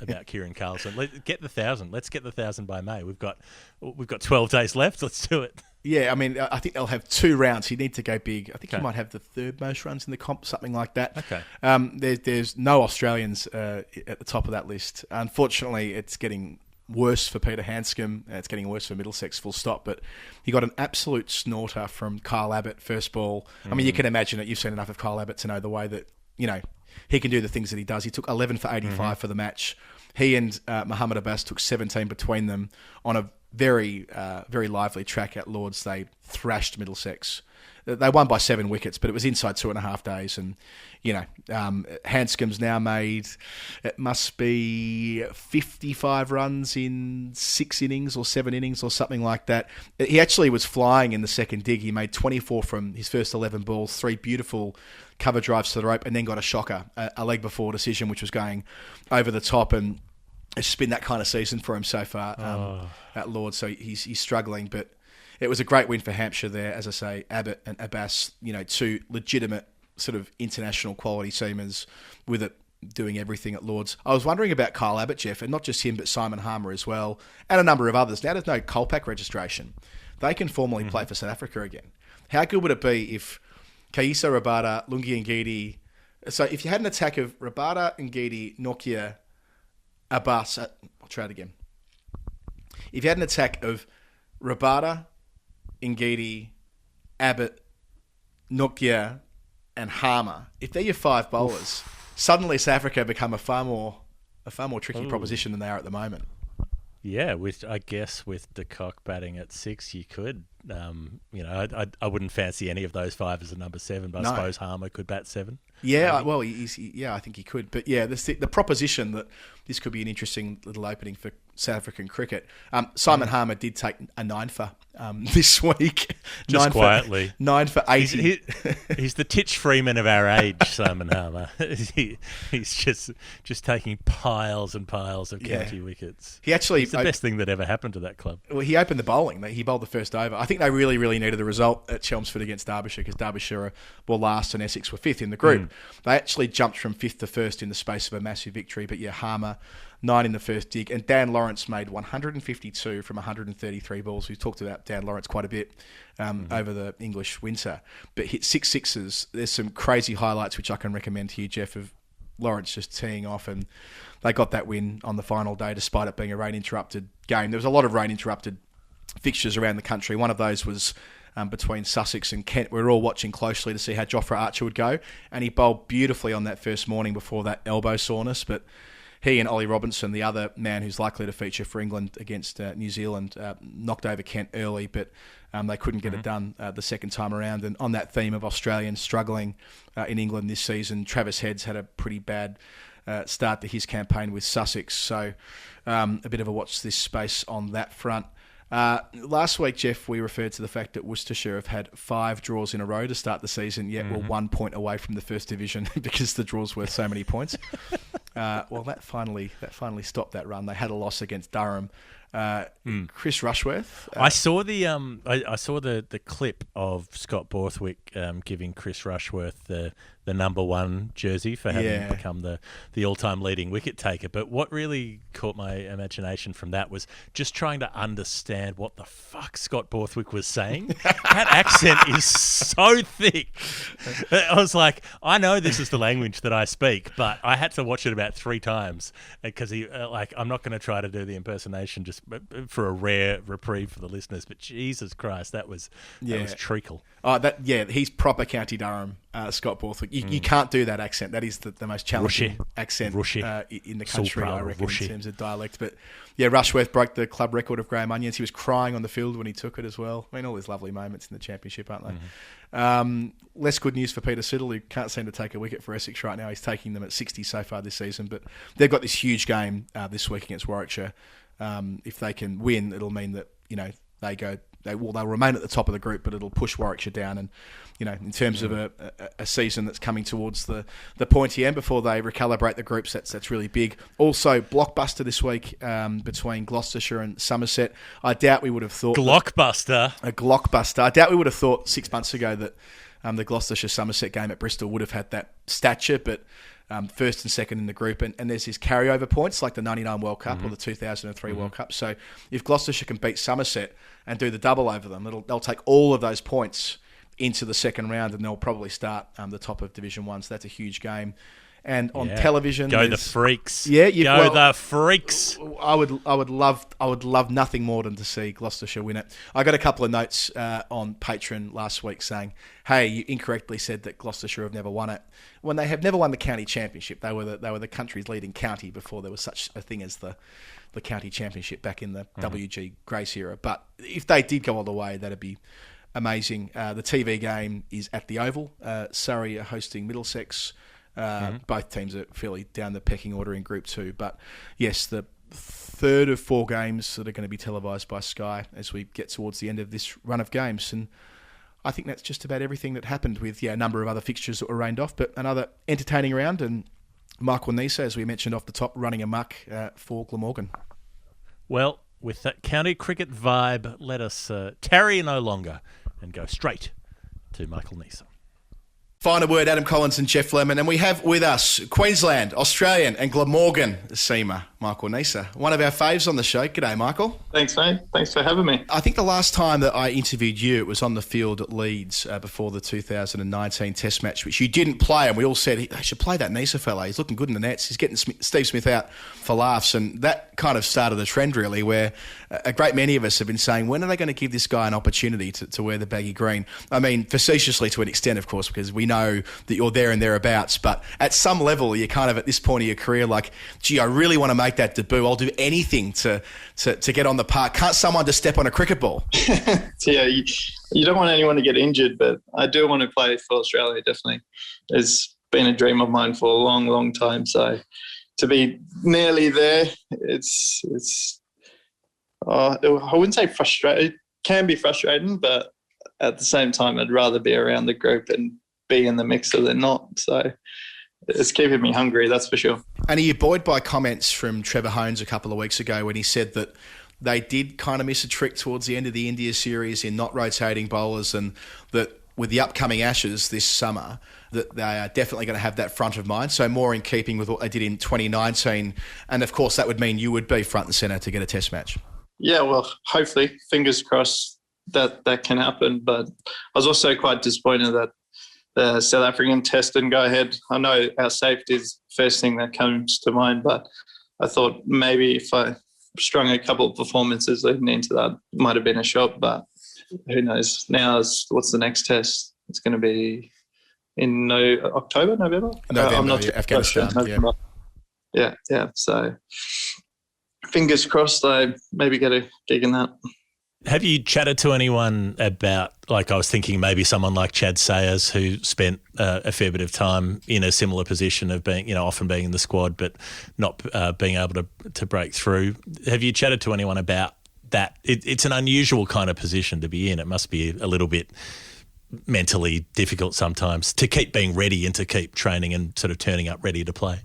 about Kieran Carlson. Let's get the 1,000. Let's get the 1,000 by May. We've got 12 days left. Let's do it. Yeah, I mean, I think they'll have 2 rounds. He needs to go big. I think he might have the 3rd most runs in the comp, something like that. Okay. There's no Australians at the top of that list. Unfortunately, it's getting worse for Peter Hanscom. It's getting worse for Middlesex, full stop. But he got an absolute snorter from Kyle Abbott, first ball. I mean, you can imagine it. You've seen enough of Kyle Abbott to know the way that, he can do the things that he does. He took 11 for 85 for the match. He and Muhammad Abbas took 17 between them on a very, very lively track at Lords. They thrashed Middlesex. They won by 7 wickets, but it was inside 2.5 days. And, Hanscom's now made, it must be 55 runs in 6 innings or 7 innings or something like that. He actually was flying in the second dig. He made 24 from his first 11 balls, 3 beautiful cover drives to the rope, and then got a shocker, a leg before decision, which was going over the top. And it's just been that kind of season for him so far at Lords. So he's struggling, but it was a great win for Hampshire there. As I say, Abbott and Abbas, 2 legitimate sort of international quality seamers with it doing everything at Lords. I was wondering about Kyle Abbott, Geoff, and not just him, but Simon Harmer as well, and a number of others. Now there's no Kolpak registration. They can formally play for South Africa again. How good would it be if Kaisa Rabada, Lungi Ngidi... So if you had an attack of Rabada, Ngidi, Nokia, Abbas... I'll try it again. If you had an attack of Rabada, Ngidi, Abbott, Nokia, and Harmer, if they're your 5 bowlers, suddenly South Africa become a far more tricky proposition than they are at the moment. Yeah, I guess with de Kock batting at 6, you could. I wouldn't fancy any of those 5 as a number 7, but I suppose Harmer could bat 7. Yeah, well, I think he could. But yeah, the proposition that this could be an interesting little opening for South African cricket. Simon Harmer did take a 9 for this week. Just quietly. 9 for 80. He's the Titch Freeman of our age, Simon Harmer. He's just taking piles and piles of county wickets. It's the best thing that ever happened to that club. Well, he opened the bowling. He bowled the first over. I think they really, really needed the result at Chelmsford against Derbyshire because Derbyshire were last and Essex were 5th in the group. They actually jumped from 5th to 1st in the space of a massive victory. But Harmer, 9 in the first dig. And Dan Lawrence made 152 from 133 balls. We've talked about Dan Lawrence quite a bit over the English winter. But hit 6 sixes. There's some crazy highlights which I can recommend to you, Geoff, of Lawrence just teeing off. And they got that win on the final day despite it being a rain-interrupted game. There was a lot of rain-interrupted fixtures around the country. One of those was between Sussex and Kent. We were all watching closely to see how Jofra Archer would go. And he bowled beautifully on that first morning before that elbow soreness. But he and Ollie Robinson, the other man who's likely to feature for England against New Zealand, knocked over Kent early, but they couldn't get it done the second time around. And on that theme of Australians struggling in England this season, Travis Head's had a pretty bad start to his campaign with Sussex. So a bit of a watch this space on that front. Last week, Geoff, we referred to the fact that Worcestershire have had 5 draws in a row to start the season, yet we're 1 point away from the first division because the draw's worth so many points. Well, that finally stopped that run. They had a loss against Durham. Chris Rushworth. I saw the clip of Scott Borthwick giving Chris Rushworth the number 1 jersey for having become the all-time leading wicket taker. But what really caught my imagination from that was just trying to understand what the fuck Scott Borthwick was saying. That accent is so thick. I was like, I know this is the language that I speak, but I had to watch it about 3 times because I'm not going to try to do the impersonation just for a rare reprieve for the listeners. But Jesus Christ, that was treacle. He's proper County Durham, Scott Borthwick. You can't do that accent. That is the most challenging accent in the country, I reckon, in terms of dialect. But Rushworth broke the club record of Graham Onions. He was crying on the field when he took it as well. I mean, all these lovely moments in the championship, aren't they? Less good news for Peter Siddle, who can't seem to take a wicket for Essex right now. He's taking them at 60 so far this season. But they've got this huge game this week against Warwickshire. If they can win, it'll mean that they'll remain at the top of the group, but it'll push Warwickshire down. And in terms of a season that's coming towards the pointy end before they recalibrate the groups, that's really big. Also, blockbuster this week between Gloucestershire and Somerset. I doubt we would have thought Glockbuster. A Glockbuster. I doubt we would have thought 6 months ago that the Gloucestershire-Somerset game at Bristol would have had that stature, but first and second in the group, and there's his carryover points like the 99 World Cup or the 2003 World Cup. So if Gloucestershire can beat Somerset and do the double over them, they'll take all of those points into the second round, and they'll probably start the top of Division 1. So that's a huge game. And on television, go the Freaks. Yeah, the Freaks. I would love nothing more than to see Gloucestershire win it. I got a couple of notes on Patreon last week saying, "Hey, you incorrectly said that Gloucestershire have never won it." When they have never won the county championship, they were the country's leading county before there was such a thing as the county championship back in the WG Grace era. But if they did go all the way, that'd be amazing. The TV game is at the Oval. Surrey are hosting Middlesex. Both teams are fairly down the pecking order in Group 2. But yes, the third of 4 games that are going to be televised by Sky as we get towards the end of this run of games. And I think that's just about everything that happened with a number of other fixtures that were rained off. But another entertaining round, and Michael Neser, as we mentioned off the top, running amok for Glamorgan. Well, with that county cricket vibe, let us tarry no longer and go straight to Michael Neser. Final word, Adam Collins and Geoff Lemon. And we have with us Queensland, Australian and Glamorgan seamer, Michael Neser. One of our faves on the show. G'day, Michael. Thanks, mate. Thanks for having me. I think the last time that I interviewed you, it was on the field at Leeds before the 2019 Test match, which you didn't play. And we all said, "They should play that Neser fella. He's looking good in the nets. He's getting Steve Smith out for laughs." And that kind of started a trend, really, where a great many of us have been saying, when are they going to give this guy an opportunity to wear the baggy green? I mean, facetiously to an extent, of course, because we know that you're there and thereabouts. But at some level, you're kind of at this point of your career like, gee, I really want to make that debut. I'll do anything to get on the park. Can't someone just step on a cricket ball? So, yeah, you don't want anyone to get injured, but I do want to play for Australia, definitely. It's been a dream of mine for a long, long time. So to be nearly there, it's I wouldn't say frustrated, can be frustrating, but at the same time, I'd rather be around the group and be in the mixer than not. So it's keeping me hungry, that's for sure. And are you buoyed by comments from Trevor Hohns a couple of weeks ago when he said that they did kind of miss a trick towards the end of the India series in not rotating bowlers, and that with the upcoming Ashes this summer, that they are definitely going to have that front of mind, so more in keeping with what they did in 2019. And, of course, that would mean you would be front and centre to get a test match. Yeah, well, hopefully, fingers crossed that can happen. But I was also quite disappointed that the South African test didn't go ahead. I know our safety is the first thing that comes to mind, but I thought maybe if I strung a couple of performances leading into that, it might have been a shot, but who knows? Now, what's the next test? It's going to be in October, November? I'm not Afghanistan. Yeah. So fingers crossed I maybe get a gig in that. Have you chatted to anyone about, like I was thinking maybe someone like Chad Sayers, who spent a fair bit of time in a similar position of being, often being in the squad but not being able to break through. Have you chatted to anyone about that? It's an unusual kind of position to be in. It must be a little bit mentally difficult sometimes to keep being ready and to keep training and sort of turning up ready to play.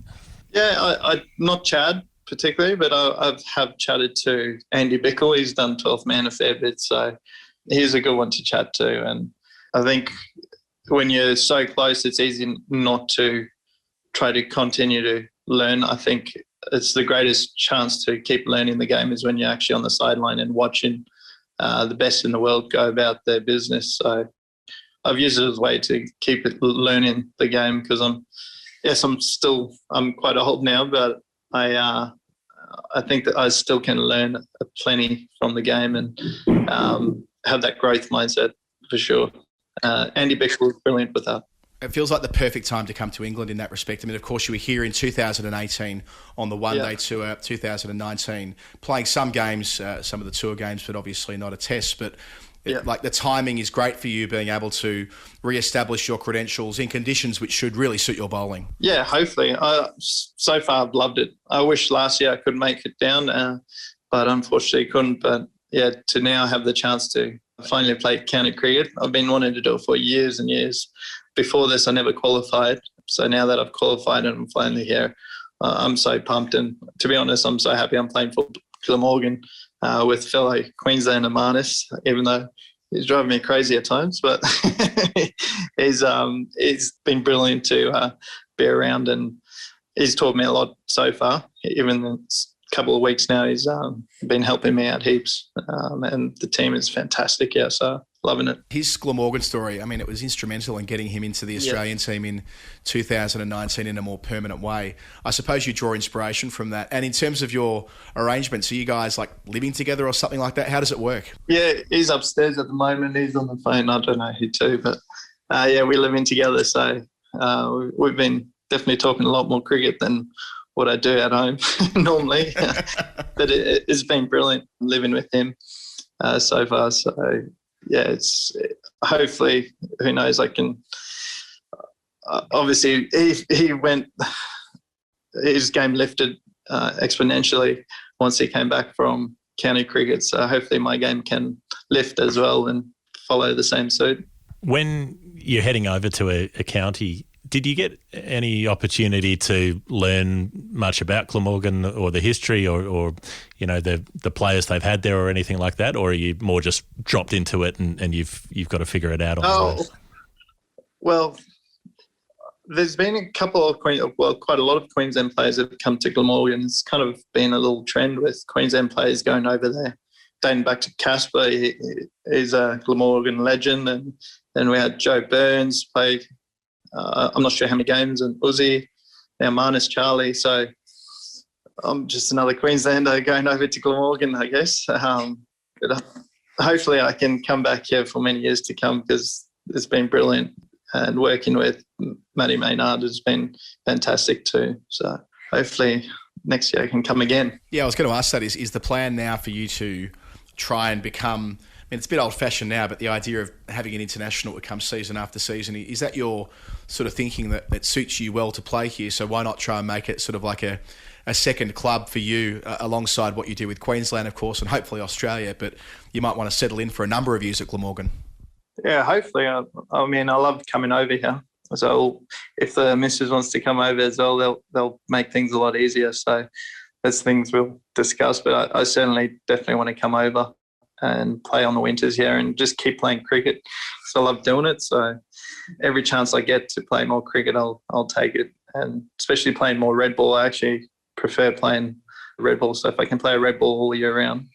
Yeah, I not Chad particularly, but I have chatted to Andy Bickle. He's done 12th man a fair bit, so he's a good one to chat to. And I think when you're so close, it's easy not to try to continue to learn. I think it's the greatest chance to keep learning the game is when you're actually on the sideline and watching the best in the world go about their business. So I've used it as a way to keep learning the game, because I'm quite old now, but I think that I still can learn plenty from the game and have that growth mindset for sure. Andy Bickle was brilliant with that. It feels like the perfect time to come to England in that respect. I mean, of course, you were here in 2018 on the one-day tour, 2019, playing some games, some of the tour games, but obviously not a test. But like the timing is great for you, being able to re-establish your credentials in conditions which should really suit your bowling. Yeah, hopefully. So far, I've loved it. I wish last year I could make it down, but unfortunately couldn't. But yeah, to now have the chance to finally play county cricket. I've been wanting to do it for years and years. Before this, I never qualified. So now that I've qualified and I'm finally here, I'm so pumped. And to be honest, I'm so happy I'm playing for Glamorgan with fellow Queenslander Marnus, even though he's driving me crazy at times. But he's been brilliant to be around, and he's taught me a lot so far. Even a couple of weeks now, he's been helping me out heaps. And the team is fantastic, so loving it. His Glamorgan story, I mean, it was instrumental in getting him into the Australian team in 2019 in a more permanent way. I suppose you draw inspiration from that. And in terms of your arrangements, are you guys like living together or something like that? How does it work? Yeah, he's upstairs at the moment. He's on the phone. I don't know who to, but we live in together. So we've been definitely talking a lot more cricket than what I do at home normally. But it's been brilliant living with him so far. So yeah, it's hopefully, who knows, I can obviously he went, his game lifted exponentially once he came back from county cricket, so hopefully my game can lift as well and follow the same suit. When you're heading over to a county, did you get any opportunity to learn much about Glamorgan or the history or the players they've had there or anything like that, or are you more just dropped into it and you've got to figure it out on the way? Well, there's been quite a lot of Queensland players that have come to Glamorgan. It's kind of been a little trend with Queensland players going over there. Dating back to Casper, he's a Glamorgan legend, and then we had Joe Burns play. I'm not sure how many games, and Uzi, now Marnus Charlie. So I'm just another Queenslander going over to Glamorgan, I guess. But hopefully I can come back here for many years to come, because it's been brilliant. And working with Matty Maynard has been fantastic too. So hopefully next year I can come again. Yeah, I was going to ask that. Is the plan now for you to try and become... I mean, it's a bit old-fashioned now, but the idea of having an international that comes season after season, is that your sort of thinking that suits you well to play here? So why not try and make it sort of like a a second club for you alongside what you do with Queensland, of course, and hopefully Australia. But you might want to settle in for a number of years at Glamorgan. Yeah, hopefully. I mean, I love coming over here. So if the missus wants to come over as well, they'll make things a lot easier. So there's things we'll discuss. But I certainly definitely want to come over and play on the winters here and just keep playing cricket. So I love doing it. So every chance I get to play more cricket, I'll take it. And especially playing more red ball, I actually prefer playing red ball. So if I can play a red ball all year round,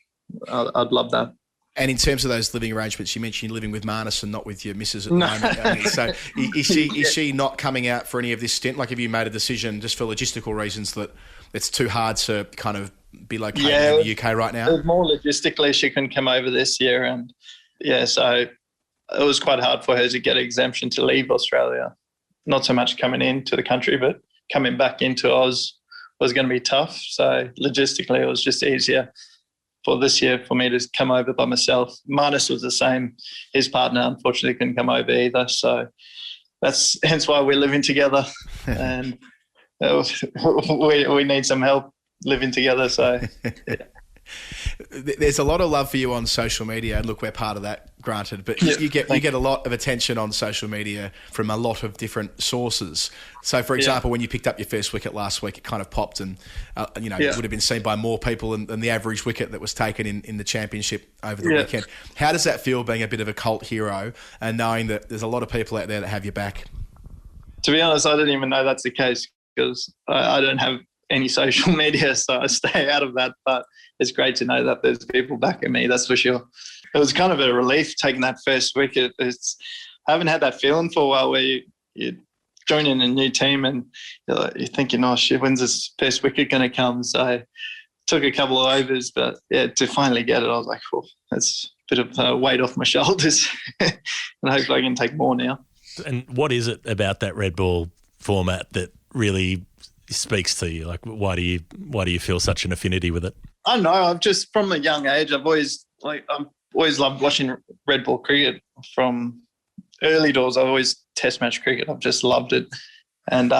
I'd love that. And in terms of those living arrangements, you mentioned you're living with Marnus and not with your missus at the moment. I mean, so is she not coming out for any of this stint? Like, have you made a decision just for logistical reasons that it's too hard to kind of be located in the UK right now? More logistically, she couldn't come over this year. And so it was quite hard for her to get exemption to leave Australia. Not so much coming into the country, but coming back into Oz was going to be tough. So logistically, it was just easier for this year for me to come over by myself. Marnus was the same. His partner, unfortunately, couldn't come over either. So that's hence why we're living together. And we need some help living together. So yeah. There's a lot of love for you on social media, and look, we're part of that, granted. But you get a lot of attention on social media from a lot of different sources. So, for example, when you picked up your first wicket last week, it kind of popped, and it would have been seen by more people than the average wicket that was taken in the championship over the weekend. How does that feel, being a bit of a cult hero and knowing that there's a lot of people out there that have your back? To be honest, I didn't even know that's the case because I don't have any social media, so I stay out of that. But it's great to know that there's people backing me, that's for sure. It was kind of a relief taking that first wicket. I haven't had that feeling for a while where you join in a new team and you're thinking, oh shit, when's this first wicket going to come? So it took a couple of overs, but to finally get it, I was like, oh, that's a bit of a weight off my shoulders. And hopefully I can take more now. And what is it about that red ball format that really speaks to you? Like, why do you feel such an affinity with it? I don't know. I've just, from a young age, I've always loved watching red ball cricket from early doors. I've always test match cricket. I've just loved it. And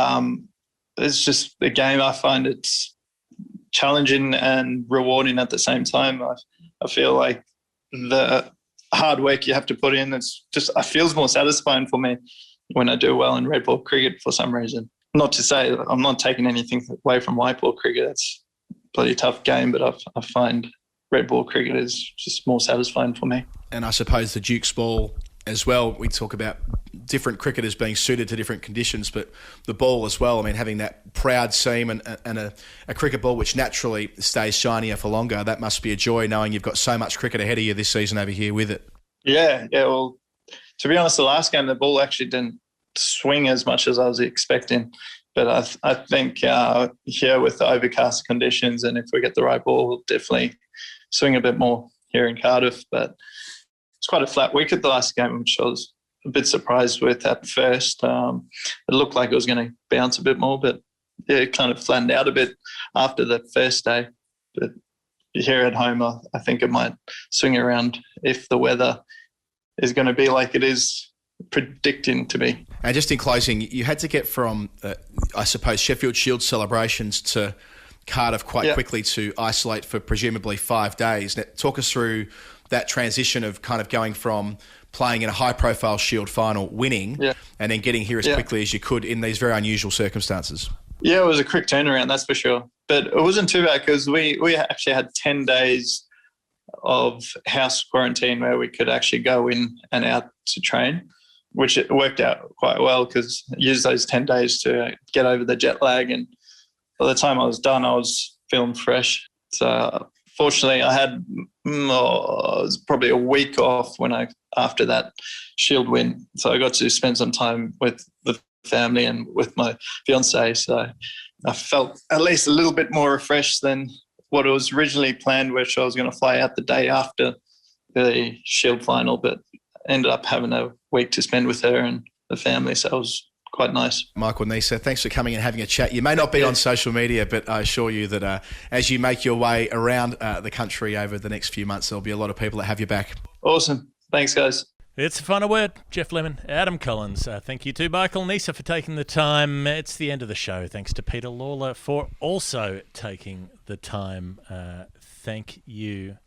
it's just a game I find it's challenging and rewarding at the same time. I feel like the hard work you have to put in, it feels more satisfying for me when I do well in red ball cricket for some reason. Not to say that I'm not taking anything away from white ball cricket. It's a bloody tough game, but I find red ball cricket is just more satisfying for me. And I suppose the Duke's ball as well, we talk about different cricketers being suited to different conditions, but the ball as well, I mean, having that proud seam and a cricket ball which naturally stays shinier for longer, that must be a joy knowing you've got so much cricket ahead of you this season over here with it. Yeah, well, to be honest, the last game, the ball actually didn't swing as much as I was expecting. But I think here with the overcast conditions, and if we get the right ball, we'll definitely swing a bit more here in Cardiff. But it's quite a flat wicket the last game, which I was a bit surprised with at first. It looked like it was going to bounce a bit more, but it kind of flattened out a bit after the first day. But here at home, I think it might swing around if the weather is going to be like it is predicting to be. And just in closing, you had to get from, I suppose, Sheffield Shield celebrations to Cardiff quite quickly to isolate for presumably 5 days. Now, talk us through that transition of kind of going from playing in a high-profile Shield final, winning, and then getting here as quickly as you could in these very unusual circumstances. Yeah, it was a quick turnaround, that's for sure. But it wasn't too bad because we actually had 10 days of house quarantine where we could actually go in and out to train, which it worked out quite well because I used those 10 days to get over the jet lag. And by the time I was done, I was feeling fresh. So fortunately, I had it was probably a week off after that Shield win. So I got to spend some time with the family and with my fiance. So I felt at least a little bit more refreshed than what it was originally planned, which I was going to fly out the day after the Shield final, but ended up having a week to spend with her and the family. So it was quite nice. Michael Neser, thanks for coming and having a chat. You may not be on social media, but I assure you that as you make your way around the country over the next few months, there'll be a lot of people that have your back. Awesome. Thanks, guys. It's the final word. Geoff Lemon, Adam Collins. Thank you to Michael Neser for taking the time. It's the end of the show. Thanks to Peter Lalor for also taking the time. Thank you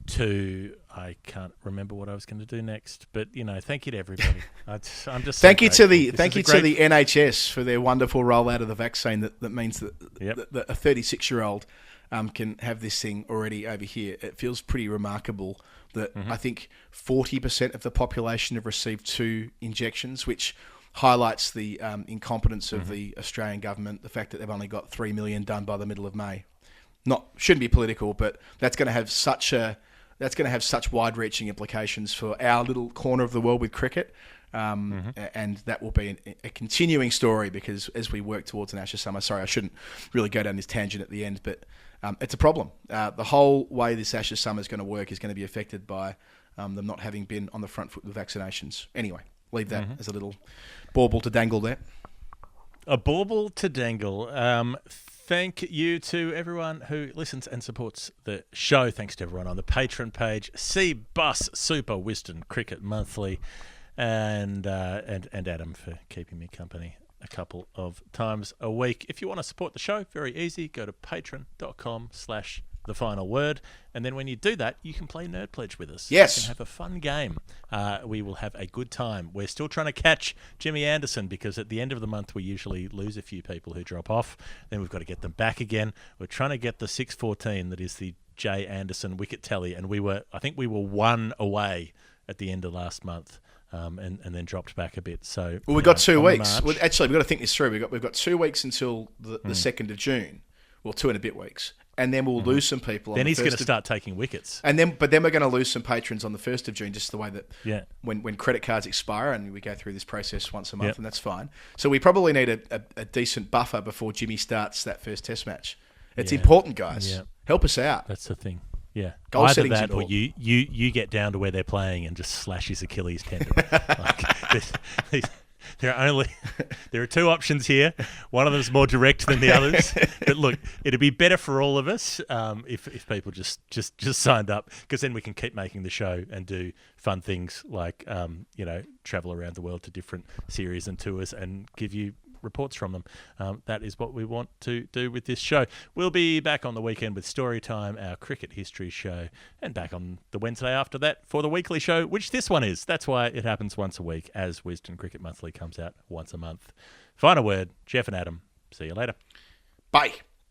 to, I can't remember what I was going to do next, but thank you to everybody. I'm just thank you to the NHS for their wonderful rollout of the vaccine. That means that a 36-year-old can have this thing already over here. It feels pretty remarkable that I think 40% of the population have received 2 injections, which highlights the incompetence of the Australian government, the fact that they've only got 3 million done by the middle of May. Shouldn't be political, but that's going to have such wide-reaching implications for our little corner of the world with cricket. And that will be a continuing story because as we work towards an Ashes summer, sorry, I shouldn't really go down this tangent at the end, but it's a problem. The whole way this Ashes summer is going to work is going to be affected by them not having been on the front foot with vaccinations. Anyway, leave that as a little bauble to dangle there. A bauble to dangle. Thank you to everyone who listens and supports the show. Thanks to everyone on the Patreon page. C-Bus Super Wisden Cricket Monthly. And Adam for keeping me company a couple of times a week. If you want to support the show, very easy. Go to patreon.com/thefinalword. And then when you do that, you can play Nerd Pledge with us. Yes. You can have a fun game. We will have a good time. We're still trying to catch Jimmy Anderson because at the end of the month, we usually lose a few people who drop off. Then we've got to get them back again. We're trying to get the 614 that is the Jay Anderson wicket tally. And I think we were 1 away at the end of last month. And then dropped back a bit. So we've got 2 weeks. Well, actually, we've got to think this through. We've got 2 weeks until the 2nd of June. Well, 2 and a bit weeks, and then we'll lose some people. Then he's going to start taking wickets. But then we're going to lose some patrons on the 1st of June, just the way that when credit cards expire, and we go through this process once a month, and that's fine. So we probably need a decent buffer before Jimmy starts that first Test match. It's important, guys. Yeah. Help us out. That's the thing. Yeah, goal either setting's that important. or you get down to where they're playing and just slash his Achilles tendon. There are 2 options here. One of them is more direct than the others. But look, it'd be better for all of us if people just signed up, because then we can keep making the show and do fun things like travel around the world to different series and tours and give you reports from them. That is what we want to do with this show. We'll be back on the weekend with Storytime, our cricket history show, and back on the Wednesday after that for the weekly show, which this one is. That's why it happens once a week, as Wisden Cricket Monthly comes out once a month. Final word, Geoff and Adam. See you later. Bye.